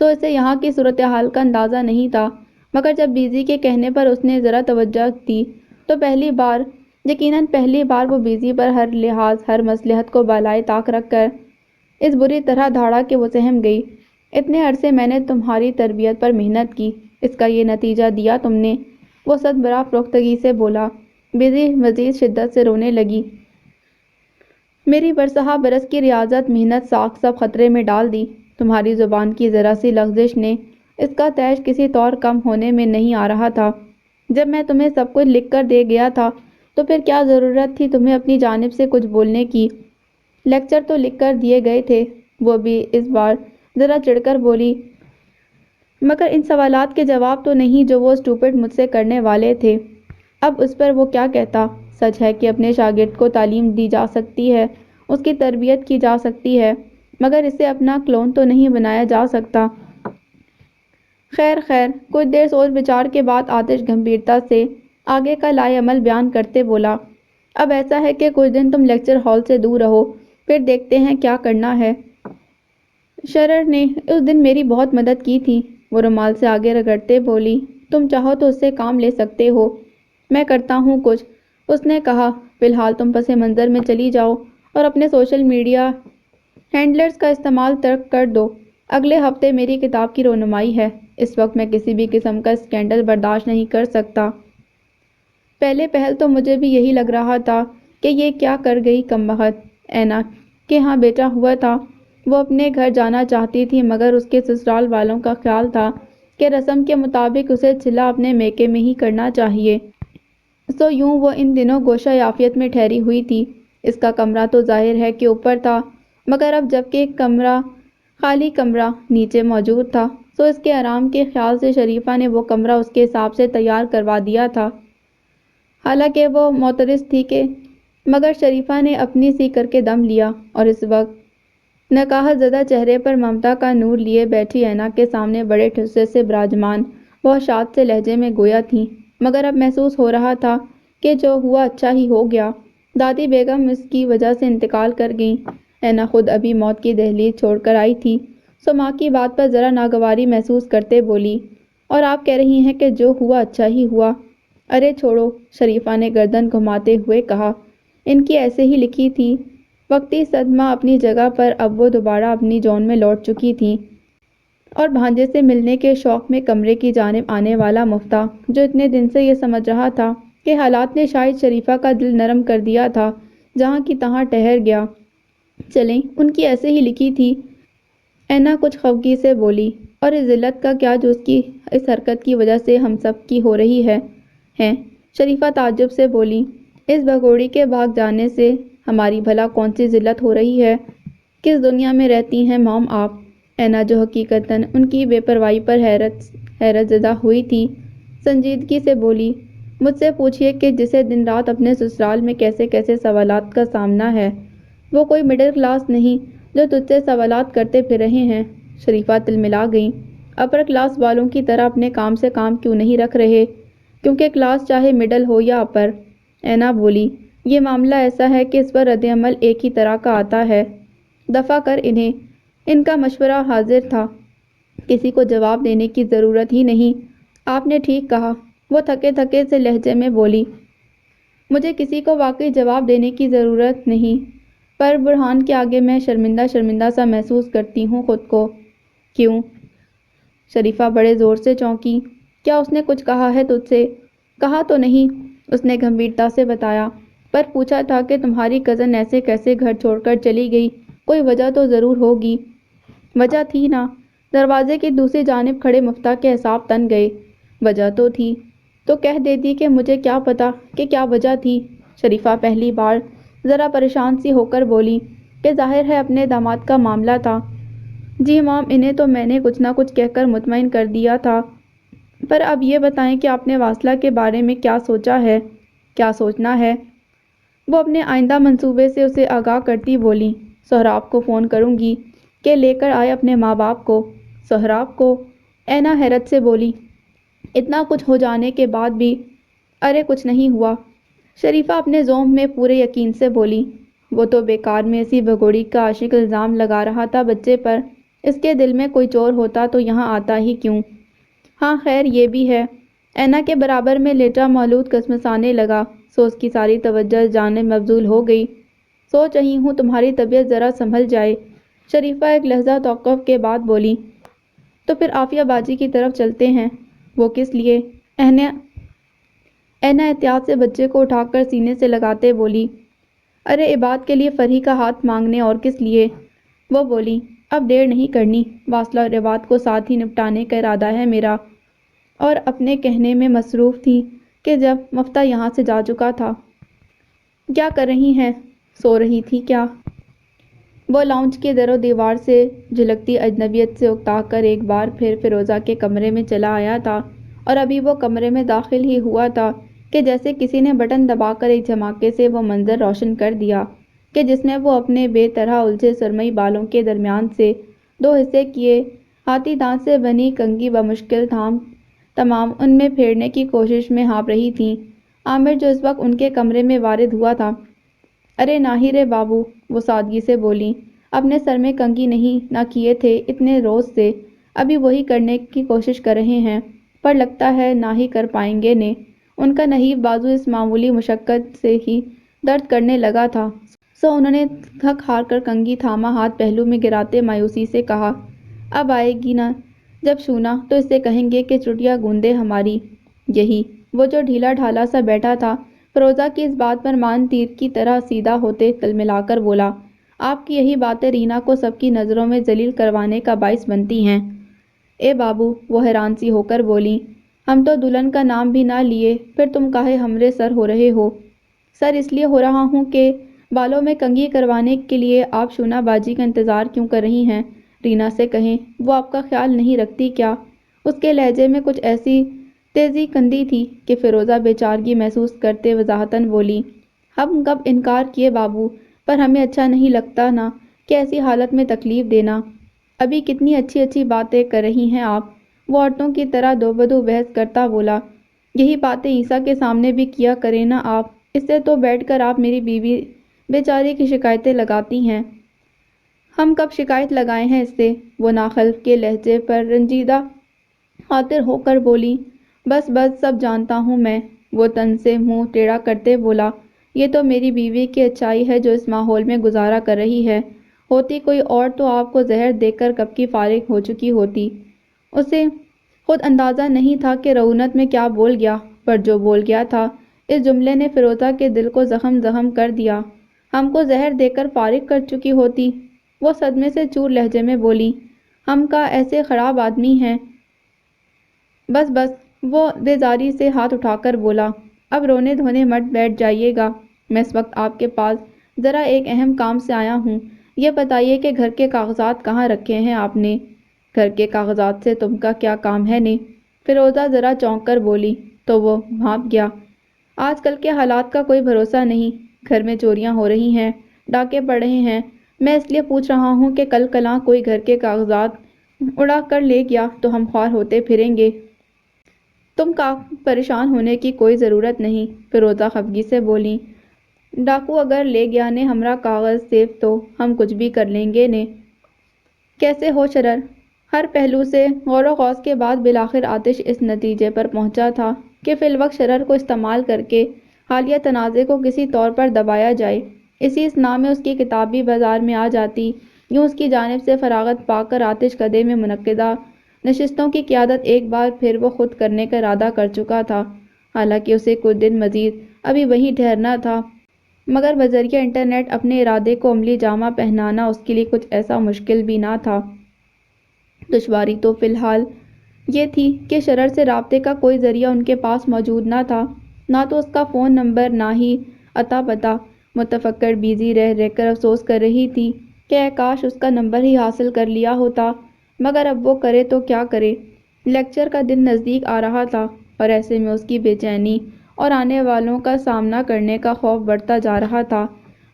سو اسے یہاں کی صورتحال کا اندازہ نہیں تھا، مگر جب بیزی کے کہنے پر اس نے ذرا توجہ دی تو یقیناً پہلی بار وہ بیزی پر ہر لحاظ ہر مصلحت کو بالائے طاق رکھ کر اس بری طرح دھاڑا کہ وہ سہم گئی۔ اتنے عرصے میں نے تمہاری تربیت پر محنت کی، اس کا یہ نتیجہ دیا تم نے؟ وہ صدبرا فروختگی سے بولا۔ بیزی مزید شدت سے رونے لگی۔ میری برسہ برس کی ریاضت محنت ساکھ سب خطرے میں ڈال دی۔ تمہاری زبان کی ذرا سی لغزش نے اس کا تیش کسی طور کم ہونے میں نہیں آ رہا تھا۔ جب میں تمہیں سب کچھ لکھ کر دے گیا تھا تو پھر کیا ضرورت تھی تمہیں اپنی جانب سے کچھ بولنے کی؟ لیکچر تو لکھ کر دیے گئے تھے، وہ بھی اس بار ذرا چڑھ کر بولی، مگر ان سوالات کے جواب تو نہیں جو وہ اسٹوپڈ مجھ سے کرنے والے تھے۔ اب اس پر وہ کیا کہتا؟ سچ ہے کہ اپنے شاگرد کو تعلیم دی جا سکتی ہے، اس کی تربیت کی جا سکتی ہے، مگر اسے اپنا کلون تو نہیں بنایا جا سکتا۔ خیر کچھ دیر سوچ بچار کے بعد آتش گمبھیرتا سے آگے کا لائے عمل بیان کرتے بولا۔ اب ایسا ہے کہ کچھ دن تم لیکچر ہال سے دور رہو، پھر دیکھتے ہیں کیا کرنا ہے۔ شرر نے اس دن میری بہت مدد کی تھی، وہ رومال سے آگے رگڑتے بولی۔ تم چاہو تو اس سے کام لے سکتے ہو، میں کرتا ہوں کچھ، اس نے کہا۔ فی الحال تم پس منظر میں چلی جاؤ اور اپنے سوشل میڈیا ہینڈلرز کا استعمال ترک کر دو۔ اگلے ہفتے میری کتاب کی رونمائی ہے، اس وقت میں کسی بھی قسم کا اسکینڈل برداشت نہیں کر سکتا۔ پہلے پہل تو مجھے بھی یہی لگ رہا تھا کہ یہ کیا کر گئی کمبخت۔ اینا کے ہاں بیٹا ہوا تھا، وہ اپنے گھر جانا چاہتی تھی، مگر اس کے سسرال والوں کا خیال تھا کہ رسم کے مطابق اسے چھلا اپنے میکے میں ہی کرنا چاہیے۔ سو یوں وہ ان دنوں گوشہ یافیت میں ٹھہری ہوئی تھی۔ اس کا کمرہ تو ظاہر ہے کہ اوپر تھا، مگر اب جبکہ خالی کمرہ نیچے موجود تھا، سو اس کے آرام کے خیال سے شریفہ نے وہ کمرہ اس کے حساب سے تیار کروا دیا تھا۔ حالانکہ وہ معترض تھی مگر شریفہ نے اپنی سی کر کے دم لیا اور اس وقت نکاحت زدہ چہرے پر ممتا کا نور لیے بیٹھی اینا کے سامنے بڑے ٹھسے سے براجمان بہت شاد سے لہجے میں گویا تھیں، مگر اب محسوس ہو رہا تھا کہ جو ہوا اچھا ہی ہو گیا۔ دادی بیگم اس کی وجہ سے انتقال کر گئیں۔ اینا خود ابھی موت کی دہلیز چھوڑ کر آئی تھی، سو ماں کی بات پر ذرا ناگواری محسوس کرتے بولی، اور آپ کہہ رہی ہیں کہ جو ہوا اچھا ہی ہوا؟ ارے چھوڑو، شریفہ نے گردن گھماتے ہوئے کہا۔ ان کی ایسے ہی لکھی تھی۔ وقتی صدمہ اپنی جگہ پر، اب وہ دوبارہ اپنی جون میں لوٹ چکی تھیں، اور بھانجے سے ملنے کے شوق میں کمرے کی جانب آنے والا مفتا، جو اتنے دن سے یہ سمجھ رہا تھا کہ حالات نے شاید شریفہ کا دل نرم کر دیا تھا، جہاں کی تہاں ٹھہر گیا۔ چلیں، ان کی ایسے ہی لکھی تھی، اینا کچھ خفگی سے بولی، اور اس ذلت کا کیا جو اس کی اس حرکت کی وجہ سے ہم سب کی ہو رہی ہے؟ ہیں؟ شریفہ تعجب سے بولی، اس بھگوڑی کے بھاگ جانے سے ہماری بھلا کون سی ذلت ہو رہی ہے؟ کس دنیا میں رہتی ہیں مام آپ؟ اینا جو حقیقتاً ان کی بے پرواہی پر حیرت زدہ ہوئی تھی، سنجیدگی سے بولی، مجھ سے پوچھئے کہ جسے دن رات اپنے سسرال میں کیسے کیسے سوالات کا سامنا ہے، وہ کوئی مڈل کلاس نہیں جو تجھ سے سوالات کرتے پھر رہے ہیں۔ شریفہ تلملا گئیں۔ اپر کلاس والوں کی طرح اپنے کام سے کام کیوں نہیں رکھ رہے؟ کیونکہ کلاس چاہے مڈل ہو یا اپر، اینا بولی، یہ معاملہ ایسا ہے کہ اس پر رد عمل ایک ہی طرح کا آتا ہے۔ دفع کر انہیں۔ ان کا مشورہ حاضر تھا، کسی کو جواب دینے کی ضرورت ہی نہیں۔ آپ نے ٹھیک کہا، وہ تھکے تھکے سے لہجے میں بولی، مجھے کسی کو واقعی جواب دینے کی ضرورت نہیں، پر برہان کے آگے میں شرمندہ سا محسوس کرتی ہوں خود کو۔ کیوں؟ شریفہ بڑے زور سے چونکی۔ کیا اس نے کچھ کہا ہے تجھ سے؟ کہا تو نہیں، اس نے گمبھیرتا سے بتایا، پر پوچھا تھا کہ تمہاری کزن ایسے کیسے گھر چھوڑ کر چلی گئی، کوئی وجہ تو ضرور ہوگی۔ وجہ تھی نا؟ دروازے کی دوسری جانب کھڑے مفتا کے اعصاب تن گئے۔ وجہ تو تھی، تو کہہ دیتی کہ مجھے کیا پتا کہ کیا وجہ تھی۔ شریفہ پہلی بار ذرا پریشان سی ہو کر بولی کہ ظاہر ہے اپنے داماد کا معاملہ تھا۔ جی مام، انہیں تو میں نے کچھ نہ کچھ کہہ کر مطمئن کر دیا تھا، پر اب یہ بتائیں کہ آپ نے واصلہ کے بارے میں کیا سوچا ہے؟ کیا سوچنا ہے؟ وہ اپنے آئندہ منصوبے سے اسے آگاہ کرتی بولی، سہراب کو فون کروں گی کہ لے کر آئے اپنے ماں باپ کو۔ سہراب کو؟ اینا حیرت سے بولی، اتنا کچھ ہو جانے کے بعد بھی؟ ارے کچھ نہیں ہوا، شریفہ اپنے ذوق میں پورے یقین سے بولی، وہ تو بیکار میں اسی بھگوڑی کا عاشق الزام لگا رہا تھا بچے پر، اس کے دل میں کوئی چور ہوتا تو یہاں آتا ہی کیوں؟ ہاں خیر یہ بھی ہے۔ اینا کے برابر میں لیٹا مولود کسمسانے لگا، سو اس کی ساری توجہ اس جانب مبذول ہو گئی۔ سوچ رہی ہوں تمہاری طبیعت ذرا سنبھل جائے۔ شریفہ ایک لحظہ توقف کے بعد بولی، تو پھر عافیہ باجی کی طرف چلتے ہیں۔ وہ کس لیے؟ اینا احتیاط سے بچے کو اٹھا کر سینے سے لگاتے بولی، ارے عباد کے لیے فرحی کا ہاتھ مانگنے، اور کس لیے؟ وہ بولی، اب دیر نہیں کرنی، واصلہ اور عباد کو ساتھ ہی نپٹانے کا ارادہ ہے میرا۔ اور اپنے کہنے میں مصروف تھی کہ جب مفتا یہاں سے جا چکا تھا۔ کیا کر رہی ہیں؟ سو رہی تھی کیا؟ وہ لاؤنج کے در و دیوار سے جھلکتی اجنبیت سے اکتا کر ایک بار پھر فیروزہ کے کمرے میں چلا آیا تھا، اور ابھی وہ کمرے میں داخل ہی ہوا تھا کہ جیسے کسی نے بٹن دبا کر ایک دھماکے سے وہ منظر روشن کر دیا کہ جس میں وہ اپنے بے طرح الجھے سرمئی بالوں کے درمیان سے دو حصے کیے ہاتھی دانت سے بنی کنگھی بمشکل تمام ان میں پھیرنے کی کوشش میں ہانپ رہی تھیں۔ عامر جو اس وقت ان کے کمرے میں وارد ہوا تھا، ارے نہیں رے بابو، وہ سادگی سے بولی، اپنے سر میں کنگھی نہیں نہ کیے تھے اتنے روز سے، ابھی وہی کرنے کی کوشش کر رہے ہیں، پر لگتا ہے نہ ہی کر پائیں گے نے۔ ان کا نحیف بازو اس معمولی مشقت سے ہی درد کرنے لگا تھا، سو انہوں نے تھک ہار کر کنگھی تھاما ہاتھ پہلو میں گراتے مایوسی سے کہا، اب آئے گی نا جب شونا تو اس سے کہیں گے کہ چٹیا گوندے ہماری یہی۔ وہ جو ڈھیلا ڈھالا سا بیٹھا تھا فیروزہ کی اس بات پر مان تیر کی طرح سیدھا ہوتے تلملا کر بولا، آپ کی یہی باتیں رینا کو سب کی نظروں میں ذلیل کروانے کا باعث بنتی ہیں۔ اے بابو، وہ حیران سی ہو کر بولی، ہم تو دلہن کا نام بھی نہ لیے، پھر تم کاہے ہمرے سر ہو رہے ہو؟ سر اس لیے ہو رہا ہوں کہ بالوں میں کنگھی کروانے کے لیے آپ شونا باجی کا انتظار کیوں کر رہی ہیں؟ رینا سے کہیں وہ آپ کا خیال نہیں رکھتی کیا؟ اس کے لہجے میں کچھ ایسی تیزی کندی تھی کہ فیروزہ بیچارگی محسوس کرتے وضاحتاً بولی، ہم کب انکار کیے بابو، پر ہمیں اچھا نہیں لگتا نا کہ ایسی حالت میں تکلیف دینا۔ ابھی کتنی اچھی اچھی باتیں کر رہی ہیں آپ، وہ عورتوں کی طرح دو بدو بحث کرتا بولا، یہی باتیں عیسیٰ کے سامنے بھی کیا کریں نا آپ، اس سے تو بیٹھ کر آپ میری بیوی بیچاری کی شکایتیں لگاتی ہیں۔ ہم کب شکایت لگائے ہیں اس سے؟ وہ ناخلف کے لہجے پر رنجیدہ خاطر ہو کر بولی، بس بس سب جانتا ہوں میں۔ وہ تن سے منہ ٹیڑھا کرتے بولا، یہ تو میری بیوی کی اچھائی ہے جو اس ماحول میں گزارا کر رہی ہے، ہوتی کوئی اور تو آپ کو زہر دے کر کب کی فارغ ہو چکی ہوتی۔ اسے خود اندازہ نہیں تھا کہ رعونت میں کیا بول گیا، پر جو بول گیا تھا اس جملے نے فیروزہ کے دل کو زخم زخم کر دیا۔ ہم کو زہر دے کر فارغ کر چکی ہوتی؟ وہ صدمے سے چور لہجے میں بولی، ہم کا ایسے خراب آدمی ہیں؟ بس بس، وہ بیزاری سے ہاتھ اٹھا کر بولا، اب رونے دھونے مت بیٹھ جائیے گا، میں اس وقت آپ کے پاس ذرا ایک اہم کام سے آیا ہوں، یہ بتائیے کہ گھر کے کاغذات کہاں رکھے ہیں آپ نے؟ گھر کے کاغذات سے تم کا کیا کام ہے نے؟ فیروزہ ذرا چونک کر بولی، تو وہ بھانپ گیا، آج کل کے حالات کا کوئی بھروسہ نہیں، گھر میں چوریاں ہو رہی ہیں، ڈاکے پڑ رہے ہیں، میں اس لیے پوچھ رہا ہوں کہ کل کلاں کوئی گھر کے کاغذات اڑا کر لے گیا تو ہم خوار ہوتے پھریں گے۔ تم کا پریشان ہونے کی کوئی ضرورت نہیں، فیروزہ خفگی سے بولی، ڈاکو اگر لے گیا نے ہمرا کاغذ سیف تو ہم کچھ بھی کر لیں گے نے۔ کیسے ہو شرر؟ ہر پہلو سے غور و خوض کے بعد بالآخر آتش اس نتیجے پر پہنچا تھا کہ فی الوقت شرر کو استعمال کر کے حالیہ تنازع کو کسی طور پر دبایا جائے، اسی اثناء میں اس کی کتاب بھی بازار میں آ جاتی۔ یوں اس کی جانب سے فراغت پا کر آتش کدے میں منعقدہ نشستوں کی قیادت ایک بار پھر وہ خود کرنے کا ارادہ کر چکا تھا، حالانکہ اسے کچھ دن مزید ابھی وہیں ٹھہرنا تھا، مگر بذریعہ انٹرنیٹ اپنے ارادے کو عملی جامہ پہنانا اس کے لیے کچھ ایسا مشکل بھی نہ تھا۔ دشواری تو فی الحال یہ تھی کہ شرر سے رابطے کا کوئی ذریعہ ان کے پاس موجود نہ تھا، نہ تو اس کا فون نمبر نہ ہی اتا پتہ۔ متفکر بیزی رہ رہ کر افسوس کر رہی تھی کہ اے کاش اس کا نمبر ہی حاصل کر لیا ہوتا، مگر اب وہ کرے تو کیا کرے؟ لیکچر کا دن نزدیک آ رہا تھا اور ایسے میں اس کی بے چینی اور آنے والوں کا سامنا کرنے کا خوف بڑھتا جا رہا تھا۔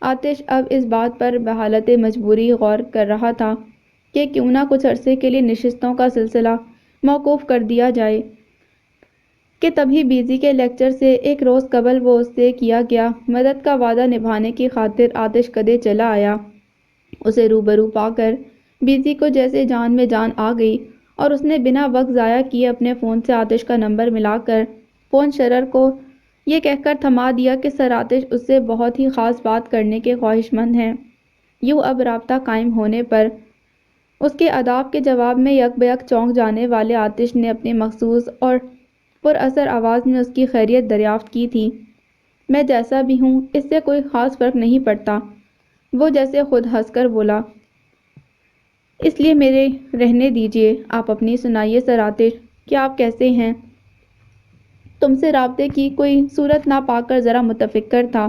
آتش اب اس بات پر بحالت مجبوری غور کر رہا تھا کہ کیوں نہ کچھ عرصے کے لیے نشستوں کا سلسلہ موقوف کر دیا جائے، کہ تبھی بیزی کے لیکچر سے ایک روز قبل وہ اس سے کیا گیا مدد کا وعدہ نبھانے کی خاطر آتش کدے چلا آیا۔ اسے روبرو پا کر بیزی کو جیسے جان میں جان آ گئی اور اس نے بنا وقت ضائع کیے اپنے فون سے آتش کا نمبر ملا کر فون شرر کو یہ کہہ کر تھما دیا کہ سر آتش اس سے بہت ہی خاص بات کرنے کے خواہش مند ہیں۔ یوں اب رابطہ قائم ہونے پر اس کے آداب کے جواب میں یک بیک چونک جانے والے آتش نے اپنی مخصوص اور پر اثر آواز میں اس کی خیریت دریافت کی تھی۔ میں جیسا بھی ہوں اس سے کوئی خاص فرق نہیں پڑتا، وہ جیسے خود ہنس کر بولا، اس لیے میرے رہنے دیجیے، آپ اپنی سنائیے سر آتش، کہ آپ کیسے ہیں؟ تم سے رابطے کی کوئی صورت نہ پا کر ذرا متفکر تھا،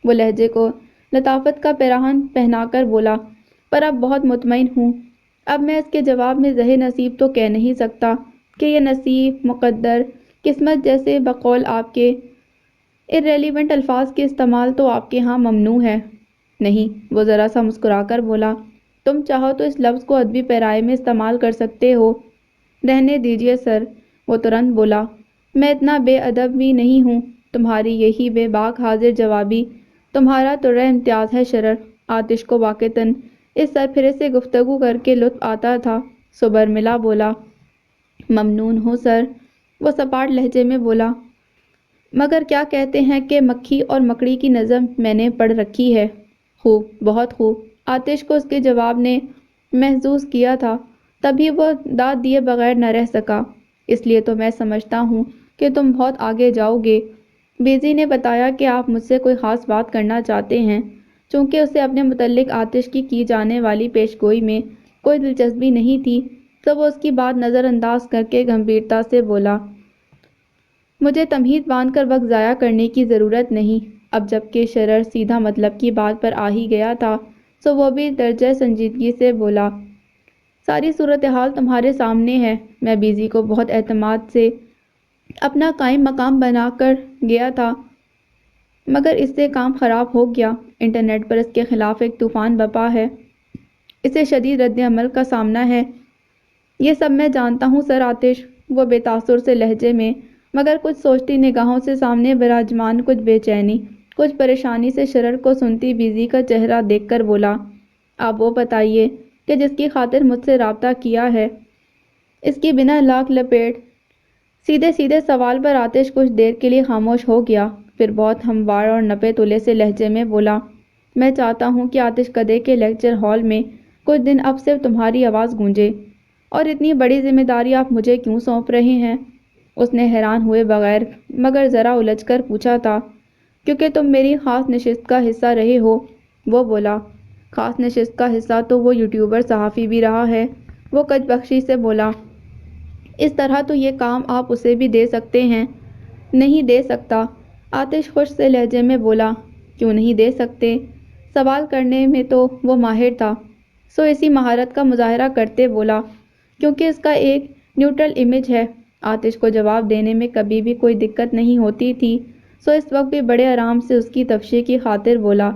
وہ لہجے کو لطافت کا پیراہن پہنا کر بولا، پر اب بہت مطمئن ہوں۔ اب میں اس کے جواب میں زہ نصیب تو کہہ نہیں سکتا کہ یہ نصیب، مقدر، قسمت جیسے بقول آپ کے ارریلیونٹ الفاظ کے استعمال تو آپ کے ہاں ممنوع ہے۔ نہیں، وہ ذرا سا مسکرا کر بولا، تم چاہو تو اس لفظ کو ادبی پیرائے میں استعمال کر سکتے ہو۔ رہنے دیجیے سر، وہ ترنت بولا، میں اتنا بے ادب بھی نہیں ہوں۔ تمہاری یہی بے باک حاضر جوابی تمہارا تو رہ امتیاز ہے شرر۔ آتش کو واقعتاً اس سرفرے سے گفتگو کر کے لطف آتا تھا، سو برملا بولا، ممنون ہوں سر۔ وہ سپاٹ لہجے میں بولا، مگر کیا کہتے ہیں کہ مکھی اور مکڑی کی نظم میں نے پڑھ رکھی ہے۔ خوب، بہت خوب۔ آتش کو اس کے جواب نے محظوظ کیا تھا، تبھی وہ داد دیے بغیر نہ رہ سکا۔ اس لیے تو میں سمجھتا ہوں کہ تم بہت آگے جاؤ گے۔ بیزی نے بتایا کہ آپ مجھ سے کوئی خاص بات کرنا چاہتے ہیں۔ چونکہ اسے اپنے متعلق آتش کی جانے والی پیش گوئی میں کوئی دلچسپی نہیں تھی، تو وہ اس کی بات نظر انداز کر کے گمبھیرتا سے بولا، مجھے تمہید باندھ کر وقت ضائع کرنے کی ضرورت نہیں۔ اب جب کہ شرر سیدھا مطلب کی بات پر آ ہی گیا تھا، سو وہ بھی درجہ سنجیدگی سے بولا، ساری صورتحال تمہارے سامنے ہے۔ میں بیزی کو بہت اعتماد سے اپنا قائم مقام بنا کر گیا تھا، مگر اس سے کام خراب ہو گیا۔ انٹرنیٹ پر اس کے خلاف ایک طوفان بپا ہے، اسے شدید رد عمل کا سامنا ہے۔ یہ سب میں جانتا ہوں سر آتش۔ وہ بے تاثر سے لہجے میں مگر کچھ سوچتی نگاہوں سے سامنے براجمان کچھ بے چینی، کچھ پریشانی سے شرر کو سنتی بیزی کا چہرہ دیکھ کر بولا، آپ وہ بتائیے کہ جس کی خاطر مجھ سے رابطہ کیا ہے، اس کی بنا لاک لپیٹ سیدھے سیدھے سوال پر آتش کچھ دیر کے لیے خاموش ہو گیا، پھر بہت ہموار اور نپے تلے سے لہجے میں بولا، میں چاہتا ہوں کہ آتش کدے کے لیکچر ہال میں کچھ دن اب صرف تمہاری آواز گونجے، اور اتنی بڑی ذمہ داری آپ مجھے کیوں سونپ رہے ہیں؟ اس نے حیران ہوئے بغیر مگر ذرا الجھ کر پوچھا تھا، کیونکہ تم میری خاص نشست کا حصہ رہے ہو۔ وہ بولا، خاص نشست کا حصہ تو وہ یوٹیوبر صحافی بھی رہا ہے۔ وہ کج بخشی سے بولا، اس طرح تو یہ کام آپ اسے بھی دے سکتے ہیں۔ نہیں دے سکتا، آتش خوش سے لہجے میں بولا، کیوں نہیں دے سکتے؟ سوال کرنے میں تو وہ ماہر تھا، سو اسی مہارت کا مظاہرہ کرتے بولا، کیونکہ اس کا ایک نیوٹرل امیج ہے۔ آتش کو جواب دینے میں کبھی بھی کوئی دقت نہیں ہوتی تھی، سو اس وقت بھی بڑے آرام سے اس کی تفشیح کی خاطر بولا،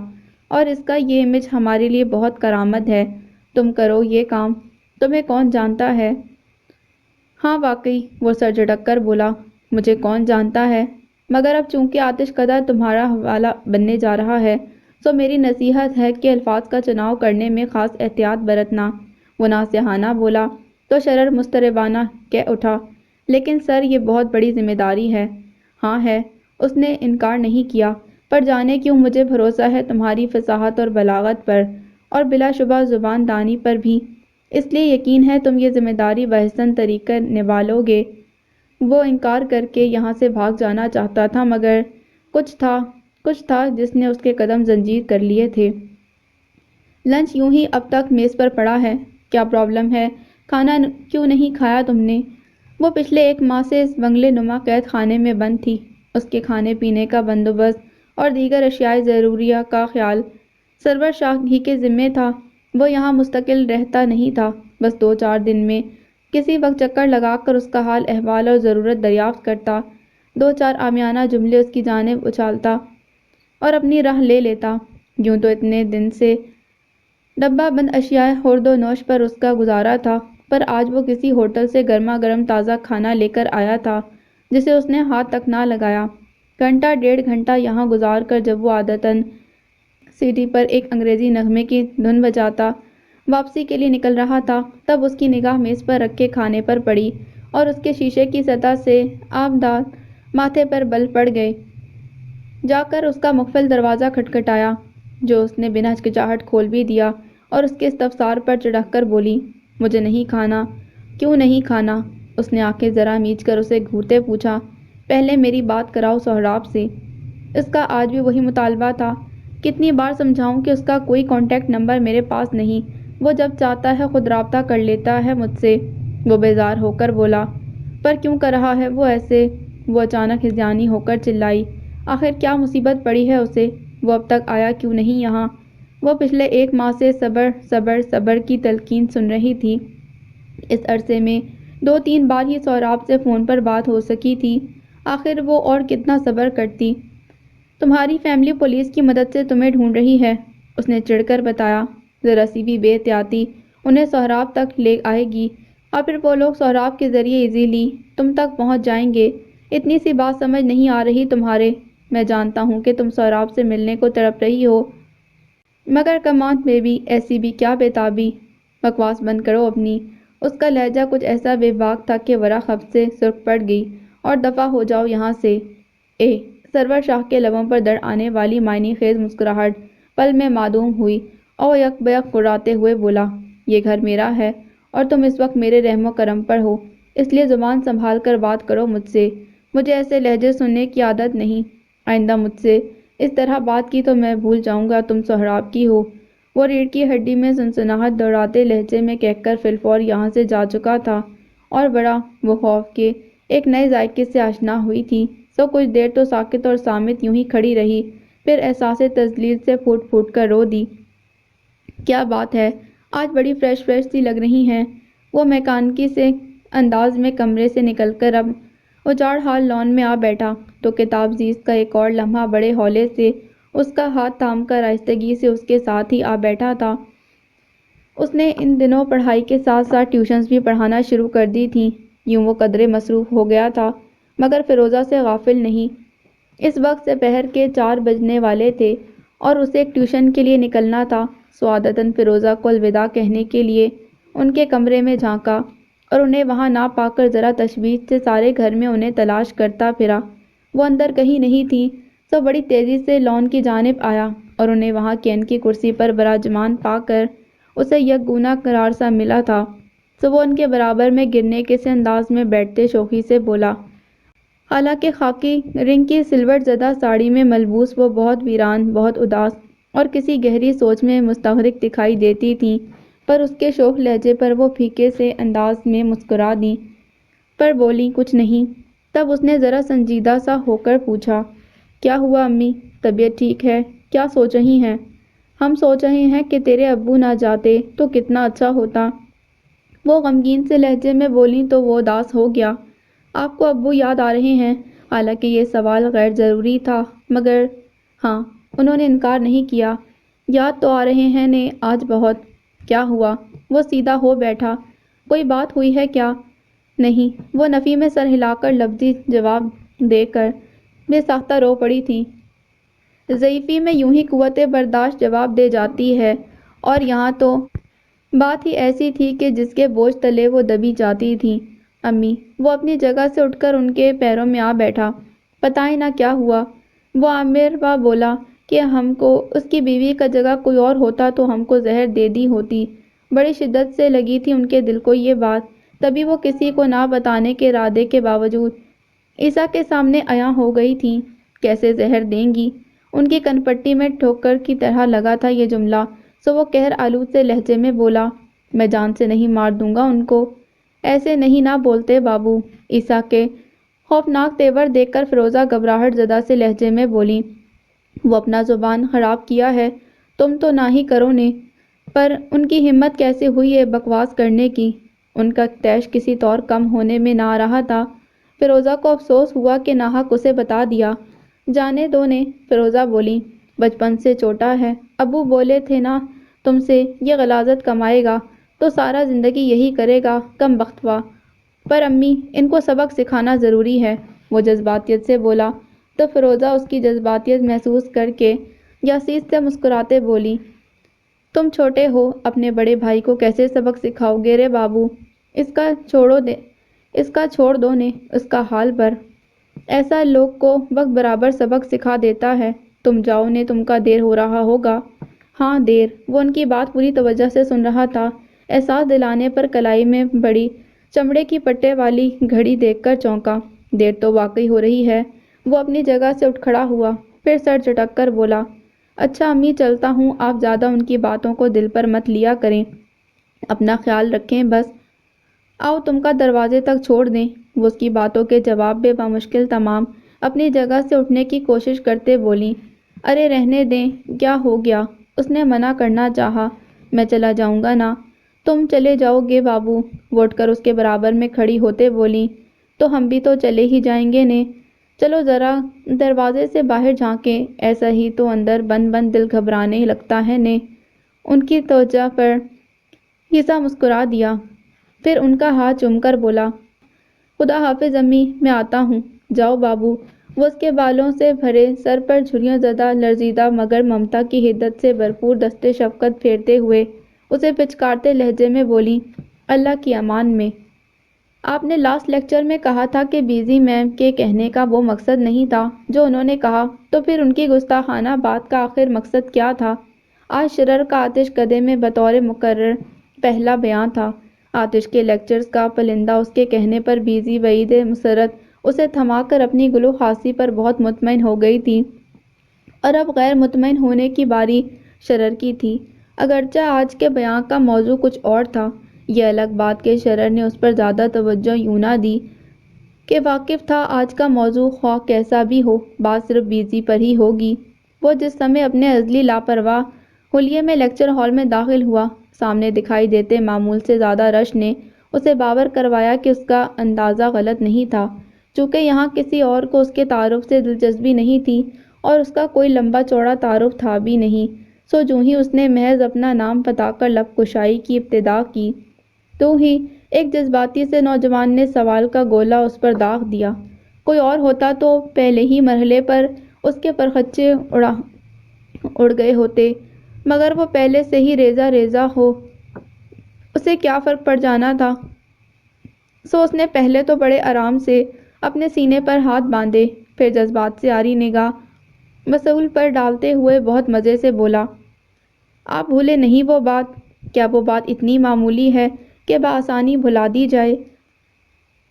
اور اس کا یہ امیج ہمارے لیے بہت کرامت ہے۔ تم کرو یہ کام، تمہیں کون جانتا ہے؟ ہاں واقعی، وہ سر جھٹک کر بولا، مجھے کون جانتا ہے؟ مگر اب چونکہ آتش قدر تمہارا حوالہ بننے جا رہا ہے، سو میری نصیحت ہے کہ الفاظ کا چناؤ کرنے میں خاص احتیاط برتنا۔ وہ ناصحانہ بولا تو شرر مضطربانہ کہہ اٹھا، لیکن سر یہ بہت بڑی ذمہ داری ہے۔ ہاں ہے، اس نے انکار نہیں کیا، پر جانے کیوں مجھے بھروسہ ہے تمہاری فصاحت اور بلاغت پر، اور بلا شبہ زبان دانی پر بھی، اس لیے یقین ہے تم یہ ذمہ داری بحسن طریقے نبھا لو گے۔ وہ انکار کر کے یہاں سے بھاگ جانا چاہتا تھا، مگر کچھ تھا جس نے اس کے قدم زنجیر کر لیے تھے۔ لنچ یوں ہی اب تک میز پر پڑا ہے، کیا پرابلم ہے؟ کھانا کیوں نہیں کھایا تم نے؟ وہ پچھلے 1 ماہ سے اس بنگلے نما قید خانے میں بند تھی۔ اس کے کھانے پینے کا بندوبست اور دیگر اشیائے ضروریہ کا خیال سرور شاہ ہی کے ذمے تھا۔ وہ یہاں مستقل رہتا نہیں تھا، بس 2-4 دن میں کسی وقت چکر لگا کر اس کا حال احوال اور ضرورت دریافت کرتا، 2-4 عامیانہ جملے اس کی جانب اچھالتا اور اپنی راہ لے لیتا۔ یوں تو اتنے دن سے ڈبہ بند اشیائے خورد و نوش پر اس کا گزارا تھا، پر آج وہ کسی ہوٹل سے گرما گرم تازہ کھانا لے کر آیا تھا جسے اس نے ہاتھ تک نہ لگایا۔ گھنٹہ 1.5 یہاں گزار کر جب وہ عادتاً سی ڈی پر ایک انگریزی نغمے کی دھن بجاتا واپسی کے لیے نکل رہا تھا، تب اس کی نگاہ میز پر رکھے کھانے پر پڑی اور اس کے شیشے کی سطح سے آبدار ماتھے پر بل پڑ گئے۔ جا کر اس کا مقفل دروازہ کھٹکھٹایا، جو اس نے بنا ہچکچاہٹ کھول بھی دیا، اور اس کے استفسار پر چڑھک کر بولی، مجھے نہیں کھانا؟ کیوں نہیں کھانا؟ اس نے آنکھیں ذرا میچ کر اسے گھورتے پوچھا، پہلے میری بات کراؤ سہراب سے۔ اس کا آج بھی وہی مطالبہ تھا، کتنی بار سمجھاؤں کہ اس کا کوئی کانٹیکٹ نمبر میرے پاس نہیں، وہ جب چاہتا ہے خود رابطہ کر لیتا ہے مجھ سے۔ وہ بیزار ہو کر بولا، پر کیوں کر رہا ہے وہ ایسے؟ وہ اچانک ہذیانی ہو کر چلائی، آخر کیا مصیبت پڑی ہے اسے؟ وہ اب تک آیا کیوں نہیں یہاں؟ وہ پچھلے 1 ماہ سے صبر صبر صبر کی تلقین سن رہی تھی۔ اس عرصے میں 2-3 بار ہی سہراب سے فون پر بات ہو سکی تھی، آخر وہ اور کتنا صبر کرتی؟ تمہاری فیملی پولیس کی مدد سے تمہیں ڈھونڈ رہی ہے، اس نے چڑھ کر بتایا۔ ذرا سی بھی بے احتیاطی انہیں سہراب تک لے آئے گی، اور پھر وہ لوگ سہراب کے ذریعے ایزیلی تم تک پہنچ جائیں گے۔ اتنی سی بات سمجھ نہیں آ رہی تمہارے؟ میں جانتا ہوں کہ تم سہراب سے ملنے کو تڑپ رہی ہو، مگر کمان میں بھی ایسی بھی کیا بےتابی۔ بکواس بند کرو اپنی۔ اس کا لہجہ کچھ ایسا بے باک تھا کہ ورا خفت سے سرخ پڑ گئی۔ اور دفع ہو جاؤ یہاں سے۔ سرور شاہ کے لبوں پر دڑ آنے والی معنی خیز مسکراہٹ پل میں معدوم ہوئی اور وہ یک بیک کراتے ہوئے بولا، یہ گھر میرا ہے اور تم اس وقت میرے رحم و کرم پر ہو، اس لیے زبان سنبھال کر بات کرو مجھ سے۔ مجھے ایسے لہجے سننے کی عادت نہیں۔ آئندہ مجھ سے اس طرح بات کی تو میں بھول جاؤں گا تم سہراب کی ہو۔ وہ ریڑھ کی ہڈی میں سنسناہٹ دوڑاتے لہجے میں کہہ کر فی الفور یہاں سے جا چکا تھا اور بڑا وہ خوف کے ایک نئے ذائقے سے آشنا ہوئی تھی، سو کچھ دیر تو ساکت اور صامت یوں ہی کھڑی رہی، پھر احساس تذلیل سے پھوٹ پھوٹ کر رو دی۔ کیا بات ہے، آج بڑی فریش سی لگ رہی ہیں۔ وہ میکانکی سے انداز میں کمرے سے نکل کر اب اجاڑ حال لان میں آ بیٹھا تو کتاب زیست کا ایک اور لمحہ بڑے ہولے سے اس کا ہاتھ تھام کر آہستگی سے اس کے ساتھ ہی آ بیٹھا تھا۔ اس نے ان دنوں پڑھائی کے ساتھ ساتھ ٹیوشنز بھی پڑھانا شروع کر دی تھیں۔ یوں وہ قدرے مصروف ہو گیا تھا مگر فیروزہ سے غافل نہیں۔ اس وقت سپہر کے 4 بجنے والے تھے اور اسے ایک ٹیوشن کے لیے نکلنا تھا، سو عادتاً فیروزہ کو الوداع کہنے کے لیے ان کے کمرے میں جھانکا اور انہیں وہاں نہ پا کر ذرا تشویش سے سارے گھر میں انہیں تلاش کرتا پھرا۔ وہ اندر کہیں نہیں تھی، سو بڑی تیزی سے لان کی جانب آیا اور انہیں وہاں کین کی کرسی پر براجمان پا کر اسے یک گونا قرار سا ملا تھا، سو وہ ان کے برابر میں گرنے کے سے انداز میں بیٹھتے شوخی سے بولا۔ حالانکہ خاکی رنگ کی سلوٹ زدہ ساڑی میں ملبوس وہ بہت ویران، بہت اداس اور کسی گہری سوچ میں مستغرق دکھائی دیتی تھیں، پر اس کے شوخ لہجے پر وہ پھیکے سے انداز میں مسکرا دیں، پر بولی کچھ نہیں۔ تب اس نے ذرا سنجیدہ سا ہو کر پوچھا، کیا ہوا امی، طبیعت ٹھیک ہے؟ کیا سوچ رہی ہیں؟ ہم سوچ رہے ہیں کہ تیرے ابو نہ جاتے تو کتنا اچھا ہوتا۔ وہ غمگین سے لہجے میں بولیں تو وہ اداس ہو گیا۔ آپ کو ابو یاد آ رہے ہیں؟ حالانکہ یہ سوال غیر ضروری تھا مگر ہاں، انہوں نے انکار نہیں کیا۔ یاد تو آ رہے ہیں نے آج بہت۔ کیا ہوا؟ وہ سیدھا ہو بیٹھا۔ کوئی بات ہوئی ہے کیا؟ نہیں، وہ نفی میں سر ہلا کر لفظی جواب دے کر بے ساختہ رو پڑی تھی۔ ضعیفی میں یوں ہی قوت برداشت جواب دے جاتی ہے، اور یہاں تو بات ہی ایسی تھی کہ جس کے بوجھ تلے وہ دبی جاتی تھی۔ امی، وہ اپنی جگہ سے اٹھ کر ان کے پیروں میں آ بیٹھا۔ بتائیں نا کیا ہوا؟ وہ آمروا بولا کہ ہم کو اس کی بیوی کا جگہ کوئی اور ہوتا تو ہم کو زہر دے دی ہوتی۔ بڑی شدت سے لگی تھی ان کے دل کو یہ بات، تبھی وہ کسی کو نہ بتانے کے ارادے کے باوجود عیسیٰ کے سامنے عیاں ہو گئی تھیں۔ کیسے زہر دیں گی؟ ان کی کنپٹی میں ٹھوکر کی طرح لگا تھا یہ جملہ، سو وہ قہر آلود سے لہجے میں بولا، میں جان سے نہیں مار دوں گا ان کو۔ ایسے نہیں نہ بولتے بابو۔ عیسیٰ کے خوفناک تیور دیکھ کر فیروزہ گھبراہٹ زدہ سے لہجے میں بولی، وہ اپنا زبان خراب کیا ہے، تم تو نہ ہی کرو نے۔ پر ان کی ہمت کیسے ہوئی یہ بکواس کرنے کی؟ ان کا طیش کسی طور کم ہونے میں نہ آ رہا تھا۔ فیروزہ کو افسوس ہوا کہ ناحق اسے بتا دیا۔ جانے دو نے، فیروزہ بولی، بچپن سے چھوٹا ہے، ابو بولے تھے نا تم سے یہ غلاظت کمائے گا تو سارا زندگی یہی کرے گا، کم بخت وا۔ پر امی، ان کو سبق سکھانا ضروری ہے، وہ جذباتیت سے بولا تو فیروزہ اس کی جذباتیت محسوس کر کے یاسیس سے مسکراتے بولی، تم چھوٹے ہو، اپنے بڑے بھائی کو کیسے سبق سکھاؤ گے رے بابو؟ اس کا چھوڑ دو نے، اس کا حال پر ایسا لوگ کو وقت برابر سبق سکھا دیتا ہے۔ تم جاؤ نے، تم کا دیر ہو رہا ہوگا۔ ہاں دیر۔ وہ ان کی بات پوری توجہ سے سن رہا تھا۔ احساس دلانے پر کلائی میں بڑی چمڑے کی پٹے والی گھڑی دیکھ کر چونکا۔ دیر تو واقعی ہو رہی ہے۔ وہ اپنی جگہ سے اٹھ کھڑا ہوا، پھر سر جھٹک کر بولا، اچھا امی چلتا ہوں، آپ زیادہ ان کی باتوں کو دل پر مت لیا کریں، اپنا خیال رکھیں بس۔ آؤ تم کا دروازے تک چھوڑ دیں۔ وہ اس کی باتوں کے جواب میں بامشکل تمام اپنی جگہ سے اٹھنے کی کوشش کرتے بولیں، ارے رہنے دیں، کیا ہو گیا؟ اس نے منع کرنا چاہا، میں چلا جاؤں گا نا۔ تم چلے جاؤ گے بابو؟ وہ اٹھ کر اس کے برابر میں کھڑی ہوتے بولیں، تو ہم بھی تو چلے ہی جائیں گے نے۔ چلو ذرا دروازے سے باہر جھانکیں، ایسا ہی تو اندر بند بند دل گھبرانے لگتا ہے نے۔ ان کی توجہ پر عیسیٰ مسکرا دیا، پھر ان کا ہاتھ چوم کر بولا، خدا حافظ امی، میں آتا ہوں۔ جاؤ بابو۔ وہ اس کے بالوں سے بھرے سر پر جھریوں زدہ لرزیدہ مگر ممتا کی حدت سے بھرپور دستے شفقت پھیرتے ہوئے اسے پچکارتے لہجے میں بولی، اللہ کی امان میں۔ آپ نے لاسٹ لیکچر میں کہا تھا کہ بیزی میم کے کہنے کا وہ مقصد نہیں تھا جو انہوں نے کہا، تو پھر ان کی گستاخانہ بات کا آخر مقصد کیا تھا؟ آج شرر کا آتش کدے میں بطور مقرر پہلا بیان تھا۔ آتش کے لیکچرز کا پلندہ اس کے کہنے پر بیزی وعید مسرت اسے تھما کر اپنی گلو خاصی پر بہت مطمئن ہو گئی تھی، اور اب غیر مطمئن ہونے کی باری شرر کی تھی، اگرچہ آج کے بیان کا موضوع کچھ اور تھا۔ یہ الگ بات کہ شرر نے اس پر زیادہ توجہ یوں نہ دی کہ واقف تھا آج کا موضوع خواہ کیسا بھی ہو، بات صرف بیزی پر ہی ہوگی۔ وہ جس سمے اپنے ازلی لاپرواہ حلیے میں لیکچر ہال میں داخل ہوا، سامنے دکھائی دیتے معمول سے زیادہ رش نے اسے باور کروایا کہ اس کا اندازہ غلط نہیں تھا، چونکہ یہاں کسی اور کو اس کے تعارف سے دلچسپی نہیں تھی اور اس کا کوئی لمبا چوڑا تعارف تھا بھی نہیں، سو جوں ہی اس نے محض اپنا نام بتا کر لب کشائی کی ابتدا کی، تو ہی ایک جذباتی سے نوجوان نے سوال کا گولا اس پر داغ دیا۔ کوئی اور ہوتا تو پہلے ہی مرحلے پر اس کے پرخچے اڑ گئے ہوتے، مگر وہ پہلے سے ہی ریزہ ریزہ ہو، اسے کیا فرق پڑ جانا تھا؟ سو اس نے پہلے تو بڑے آرام سے اپنے سینے پر ہاتھ باندھے، پھر جذبات سے آری نگاہ مسئول پر ڈالتے ہوئے بہت مزے سے بولا، آپ بھولے نہیں وہ بات؟ کیا وہ بات اتنی معمولی ہے کہ بآسانی بھلا دی جائے؟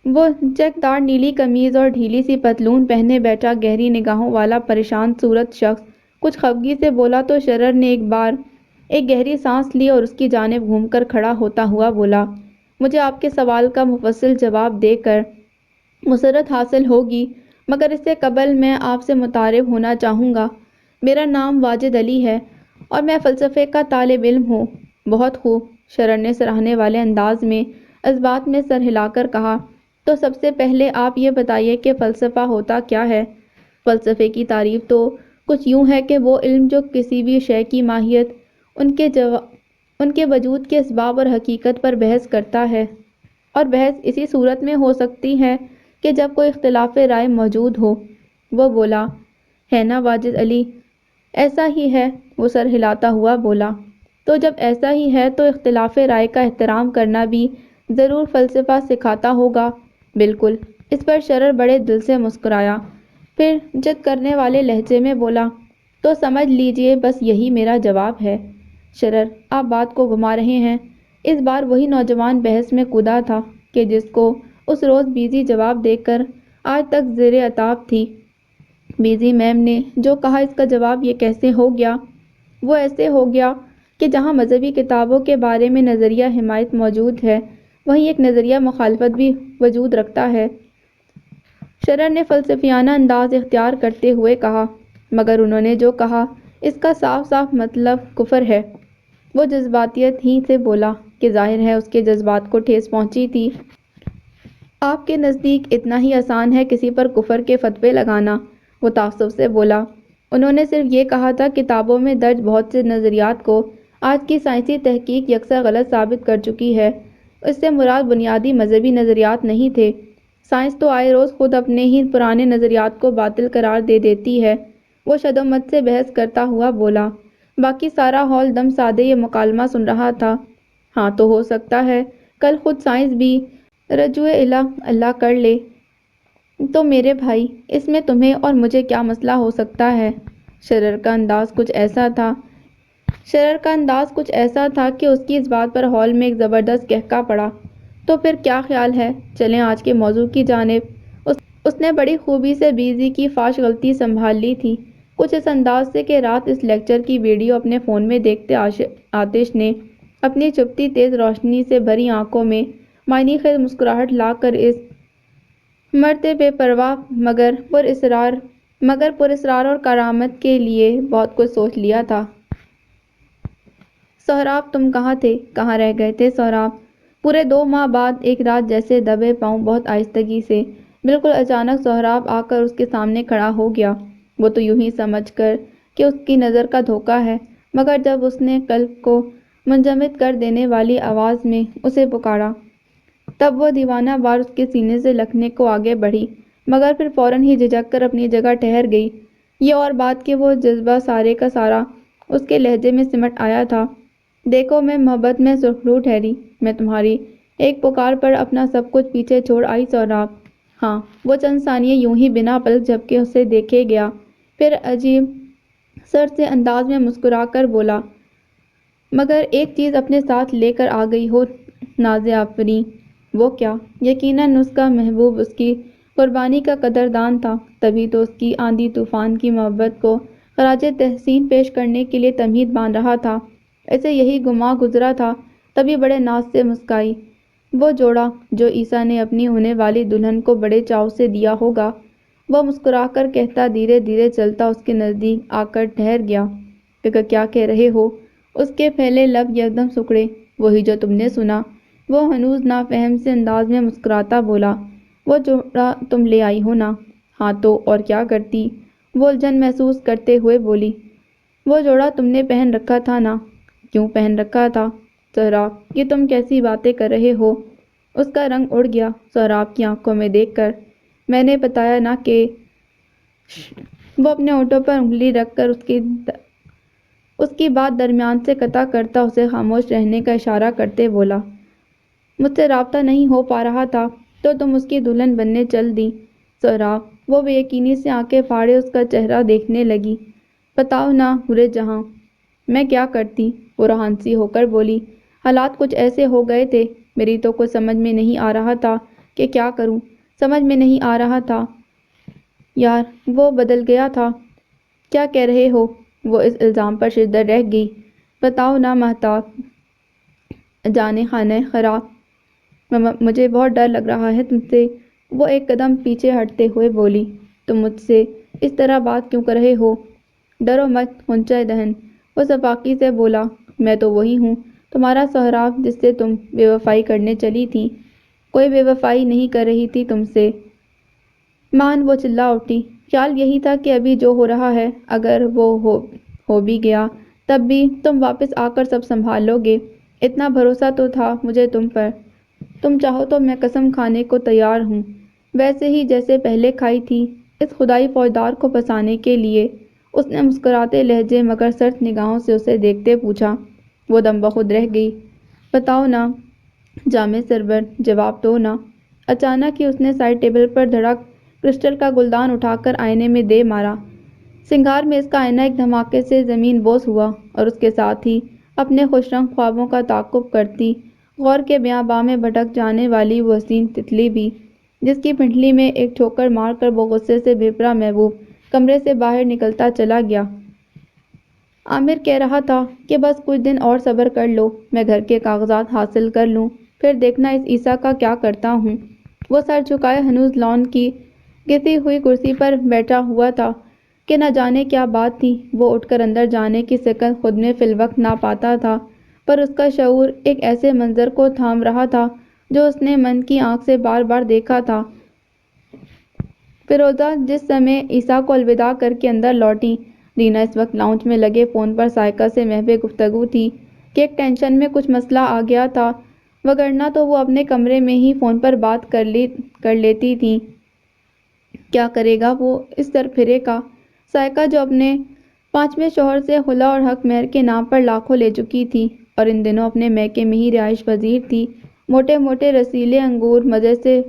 وہ چیک دار نیلی قمیض اور ڈھیلی سی پتلون پہنے بیٹھا گہری نگاہوں والا پریشان صورت شخص کچھ خفگی سے بولا تو شرر نے ایک بار ایک گہری سانس لی اور اس کی جانب گھوم کر کھڑا ہوتا ہوا بولا، مجھے آپ کے سوال کا مفصل جواب دے کر مسرت حاصل ہوگی، مگر اس سے قبل میں آپ سے متعارف ہونا چاہوں گا۔ میرا نام واجد علی ہے اور میں فلسفے کا طالب علم ہوں۔ بہت خوب، شرر نے سراہنے والے انداز میں اس بات میں سر ہلا کر کہا، تو سب سے پہلے آپ یہ بتائیے کہ فلسفہ ہوتا کیا ہے؟ فلسفے کی تعریف تو کچھ یوں ہے کہ وہ علم جو کسی بھی شے کی ماہیت، ان کے وجود کے اسباب اور حقیقت پر بحث کرتا ہے، اور بحث اسی صورت میں ہو سکتی ہے کہ جب کوئی اختلاف رائے موجود ہو۔ وہ بولا، ہے نا واجد علی؟ ایسا ہی ہے، وہ سر ہلاتا ہوا بولا، تو جب ایسا ہی ہے تو اختلاف رائے کا احترام کرنا بھی ضرور فلسفہ سکھاتا ہوگا۔ بالکل۔ اس پر شرر بڑے دل سے مسکرایا، پھر جد کرنے والے لہجے میں بولا، تو سمجھ لیجئے بس یہی میرا جواب ہے۔ شرر، آپ بات کو گھما رہے ہیں۔ اس بار وہی نوجوان بحث میں کودا تھا کہ جس کو اس روز بیزی جواب دے کر آج تک زیر عتاب تھی۔ بیزی میم نے جو کہا اس کا جواب یہ کیسے ہو گیا؟ وہ ایسے ہو گیا کہ جہاں مذہبی کتابوں کے بارے میں نظریہ حمایت موجود ہے، وہیں ایک نظریہ مخالفت بھی وجود رکھتا ہے۔ شرر نے فلسفیانہ انداز اختیار کرتے ہوئے کہا، مگر انہوں نے جو کہا اس کا صاف صاف مطلب کفر ہے۔ وہ جذباتیت ہی سے بولا کہ ظاہر ہے اس کے جذبات کو ٹھیس پہنچی تھی۔ آپ کے نزدیک اتنا ہی آسان ہے کسی پر کفر کے فتوے لگانا؟ وہ تعصب سے بولا، انہوں نے صرف یہ کہا تھا کتابوں میں درج بہت سے نظریات کو آج کی سائنسی تحقیق یکساں غلط ثابت کر چکی ہے۔ اس سے مراد بنیادی مذہبی نظریات نہیں تھے۔ سائنس تو آئے روز خود اپنے ہی پرانے نظریات کو باطل قرار دے دیتی ہے۔ وہ شد و مت سے بحث کرتا ہوا بولا، باقی سارا ہال دم سادے یہ مکالمہ سن رہا تھا۔ ہاں تو ہو سکتا ہے کل خود سائنس بھی رجوع الی اللہ کر لے۔ تو میرے بھائی، اس میں تمہیں اور مجھے کیا مسئلہ ہو سکتا ہے؟ شرر کا انداز کچھ ایسا تھا کہ اس کی اس بات پر ہال میں ایک زبردست قہقہ پڑا۔ تو پھر کیا خیال ہے، چلیں آج کے موضوع کی جانب۔ اس نے بڑی خوبی سے بیزی کی فاش غلطی سنبھال لی تھی، کچھ اس انداز سے کہ رات اس لیکچر کی ویڈیو اپنے فون میں دیکھتے آتش نے اپنی چپتی تیز روشنی سے بھری آنکھوں میں معنی خیز مسکراہٹ لا کر اس مرد بے پرواہ مگر پر اسرار اور کرامت کے لیے بہت کچھ سوچ لیا تھا۔ سہراب، تم کہاں تھے؟ کہاں رہ گئے تھے سہراب؟ پورے 2 ماہ بعد ایک رات جیسے دبے پاؤں بہت آہستگی سے بالکل اچانک سہراب آ کر اس کے سامنے کھڑا ہو گیا۔ وہ تو یوں ہی سمجھ کر کہ اس کی نظر کا دھوکہ ہے، مگر جب اس نے قلب کو منجمد کر دینے والی آواز میں اسے پکارا، تب وہ دیوانہ وار اس کے سینے سے لکھنے کو آگے بڑھی۔ مگر پھر فوراً ہی جھجک کر اپنی جگہ ٹھہر گئی۔ یہ اور بات کہ وہ جذبہ سارے کا سارا اس کے لہجے میں سمٹ آیا تھا۔ دیکھو میں محبت میں سرخرو ٹھہری، میں تمہاری ایک پکار پر اپنا سب کچھ پیچھے چھوڑ آئی سہراب۔ ہاں، وہ چند ثانیے یوں ہی بنا پلک جھپکے اسے دیکھے گیا، پھر عجیب سر سے انداز میں مسکرا کر بولا، مگر ایک چیز اپنے ساتھ لے کر آ گئی ہو ناز آفریں۔ وہ کیا؟ یقیناً اس کا محبوب اس کی قربانی کا قدردان تھا، تبھی تو اس کی آندھی طوفان کی محبت کو خراج تحسین پیش کرنے کے لیے تمہید باندھ رہا تھا۔ اسے یہی گماں گزرا تھا، تبھی بڑے ناز سے مسکرائی۔ وہ جوڑا جو عیسیٰ نے اپنی ہونے والی دلہن کو بڑے چاؤ سے دیا ہوگا، وہ مسکرا کر کہتا دھیرے دھیرے چلتا اس کے نزدیک آ کر ٹھہر گیا۔ کیا کہہ رہے ہو؟ اس کے پھیلے لب یکدم سکڑے۔ وہی جو تم نے سنا، وہ ہنوز نافہم سے انداز میں مسکراتا بولا، وہ جوڑا تم لے آئی ہو نا؟ ہاں تو اور کیا کرتی؟ وہ الجھن محسوس کرتے ہوئے بولی، وہ جوڑا تم نے پہن رکھا تھا نا؟ کیوں پہن رکھا تھا؟ سہراب، یہ تم کیسی باتیں کر رہے ہو؟ اس کا رنگ اڑ گیا سہراب کی آنکھوں میں دیکھ کر۔ میں نے بتایا نا کہ… وہ اپنے ہونٹوں پر انگلی رکھ کر اس کی بات درمیان سے قطع کرتا اسے خاموش رہنے کا اشارہ کرتے بولا، مجھ سے رابطہ نہیں ہو پا رہا تھا تو تم اس کی دلہن بننے چل دی۔ سہراب، وہ بے یقینی سے آنکھیں پھاڑے اس کا چہرہ دیکھنے لگی۔ بتاؤ نا حورِ جہاں، میں کیا کرتی؟ وہ روحان سی ہو کر بولی، حالات کچھ ایسے ہو گئے تھے، میری تو کچھ سمجھ میں نہیں آ رہا تھا کہ کیا کروں، سمجھ میں نہیں آ رہا تھا یار، وہ بدل گیا تھا۔ کیا کہہ رہے ہو؟ وہ اس الزام پر شدت رہ گئی۔ بتاؤ نا مہتاب جان خانہ خراب، مجھے بہت ڈر لگ رہا ہے تم سے۔ وہ ایک قدم پیچھے ہٹتے ہوئے بولی، تم مجھ سے اس طرح بات کیوں کر رہے ہو؟ ڈرو مت غنچۂ دہن، وہ شفاقی سے بولا، میں تو وہی ہوں، تمہارا سہراب جس سے تم بے وفائی کرنے چلی تھی۔ کوئی بے وفائی نہیں کر رہی تھی تم سے مان، وہ چلا اٹھی۔ خیال یہی تھا کہ ابھی جو ہو رہا ہے، اگر وہ ہو بھی گیا تب بھی تم واپس آ کر سب سنبھال لو گے، اتنا بھروسہ تو تھا مجھے تم پر۔ تم چاہو تو میں قسم کھانے کو تیار ہوں، ویسے ہی جیسے پہلے کھائی تھی، اس خدائی فوجدار کو پھنسانے کے لیے۔ اس نے مسکراتے لہجے مگر سرد نگاہوں سے اسے دیکھتے پوچھا۔ وہ دم بخود رہ گئی۔ بتاؤ نا جامع سرور، جواب دو نا۔ اچانک ہی اس نے سائڈ ٹیبل پر دھڑک کرسٹل کا گلدان اٹھا کر آئینے میں دے مارا۔ سنگھار میں اس کا آئینہ ایک دھماکے سے زمین بوس ہوا، اور اس کے ساتھ ہی اپنے خوش رنگ خوابوں کا تعاقب کرتی غور کے بیاباں میں بھٹک جانے والی وہ حسین تتلی بھی، جس کی پنڈلی میں ایک ٹھوکر مار کر وہ غصے سے بھیپرا محبوب کمرے سے باہر نکلتا چلا گیا۔ عامر کہہ رہا تھا کہ بس کچھ دن اور صبر کر لو، میں گھر کے کاغذات حاصل کر لوں، پھر دیکھنا اس عیسیٰ کا کیا کرتا ہوں۔ وہ سر جھکائے ہنوز لان کی گھسی ہوئی کرسی پر بیٹھا ہوا تھا کہ نہ جانے کیا بات تھی۔ وہ اٹھ کر اندر جانے کی سکت خود میں فی الوقت نہ پاتا تھا، پر اس کا شعور ایک ایسے منظر کو تھام رہا تھا جو اس نے من کی آنکھ سے بار بار دیکھا تھا۔ فیروزہ جس سمے عیسیٰ کو الوداع کر کے اندر لوٹی، رینا اس وقت لاؤنج میں لگے فون پر سائقہ سے محو گفتگو تھی کہ ایک ٹینشن میں کچھ مسئلہ آ گیا تھا، وگرنہ تو وہ اپنے کمرے میں ہی فون پر بات کر لیتی تھی۔ کیا کرے گا وہ اس سرپھرے کا؟ سائقہ جو اپنے 5ویں شوہر سے خلا اور حق مہر کے نام پر لاکھوں لے چکی تھی، اور ان دنوں اپنے میکے میں ہی رہائش پذیر تھی، موٹے موٹے رسیلے انگور مزے سے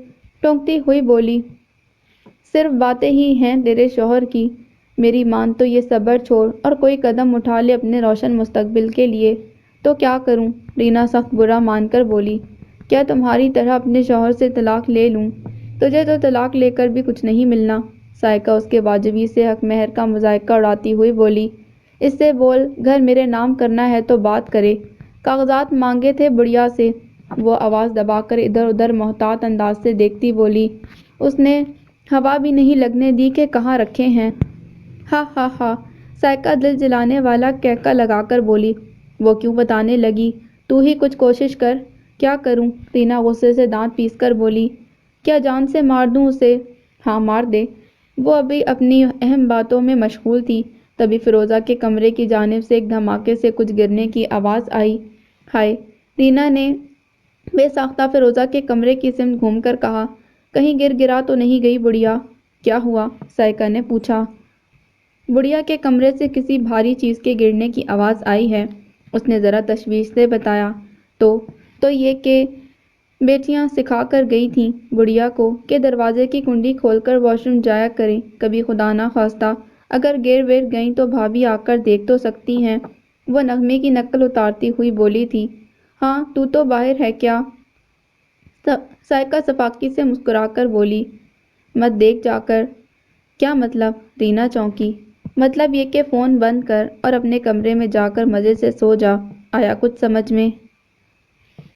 ٹونکتی ہوئی بولی، صرف باتیں ہی ہیں تیرے شوہر کی، میری مان تو یہ صبر چھوڑ اور کوئی قدم اٹھا لے اپنے روشن مستقبل کے لیے۔ تو کیا کروں؟ رینا سخت برا مان کر بولی، کیا تمہاری طرح اپنے شوہر سے طلاق لے لوں؟ تجھے تو طلاق لے کر بھی کچھ نہیں ملنا۔ سائقہ اس کے واجبی سے حق مہر کا مذائقہ اڑاتی ہوئی بولی، اس سے بول گھر میرے نام کرنا ہے تو بات کرے، کاغذات مانگے تھے بڑھیا سے۔ وہ آواز دبا کر ادھر ادھر محتاط انداز سے دیکھتی بولی، اس نے ہوا بھی نہیں لگنے دی کہ کہاں رکھے ہیں۔ ہا ہا ہا، سائقہ دل جلانے والا کہکا لگا کر بولی، وہ کیوں بتانے لگی، تو ہی کچھ کوشش کر۔ کیا کروں؟ رینا غصے سے دانت پیس کر بولی، کیا جان سے مار دوں اسے؟ ہاں مار دے۔ وہ ابھی اپنی اہم باتوں میں مشغول تھی، تبھی فیروزہ کے کمرے کی جانب سے ایک دھماکے سے کچھ گرنے کی آواز آئی۔ ہائے! رینا نے بے ساختہ فیروزہ کے کمرے کی سمت گھوم کر کہا، کہیں گر گرا تو نہیں گئی بڑھیا؟ کیا ہوا؟ سائیکا نے پوچھا۔ بڑھیا کے کمرے سے کسی بھاری چیز کے گرنے کی آواز آئی ہے، اس نے ذرا تشویش سے بتایا۔ تو یہ کہ بیٹیاں سکھا کر گئی تھیں بڑھیا کو کہ دروازے کی کنڈی کھول کر واش روم جایا کریں، کبھی خدا نہ خواستہ اگر گر ور گئیں تو بھابھی آ کر دیکھ تو سکتی ہیں۔ وہ نغمے کی نقل اتارتی ہوئی بولی تھی۔ ہاں تو باہر ہے کیا؟ سائیکا سفاکی سے مسکرا کر بولی۔ مت دیکھ جا کر۔ کیا مطلب؟ رینا چونکی۔ مطلب یہ کہ فون بند کر اور اپنے کمرے میں جا کر مزے سے سو جا۔ آیا کچھ سمجھ میں؟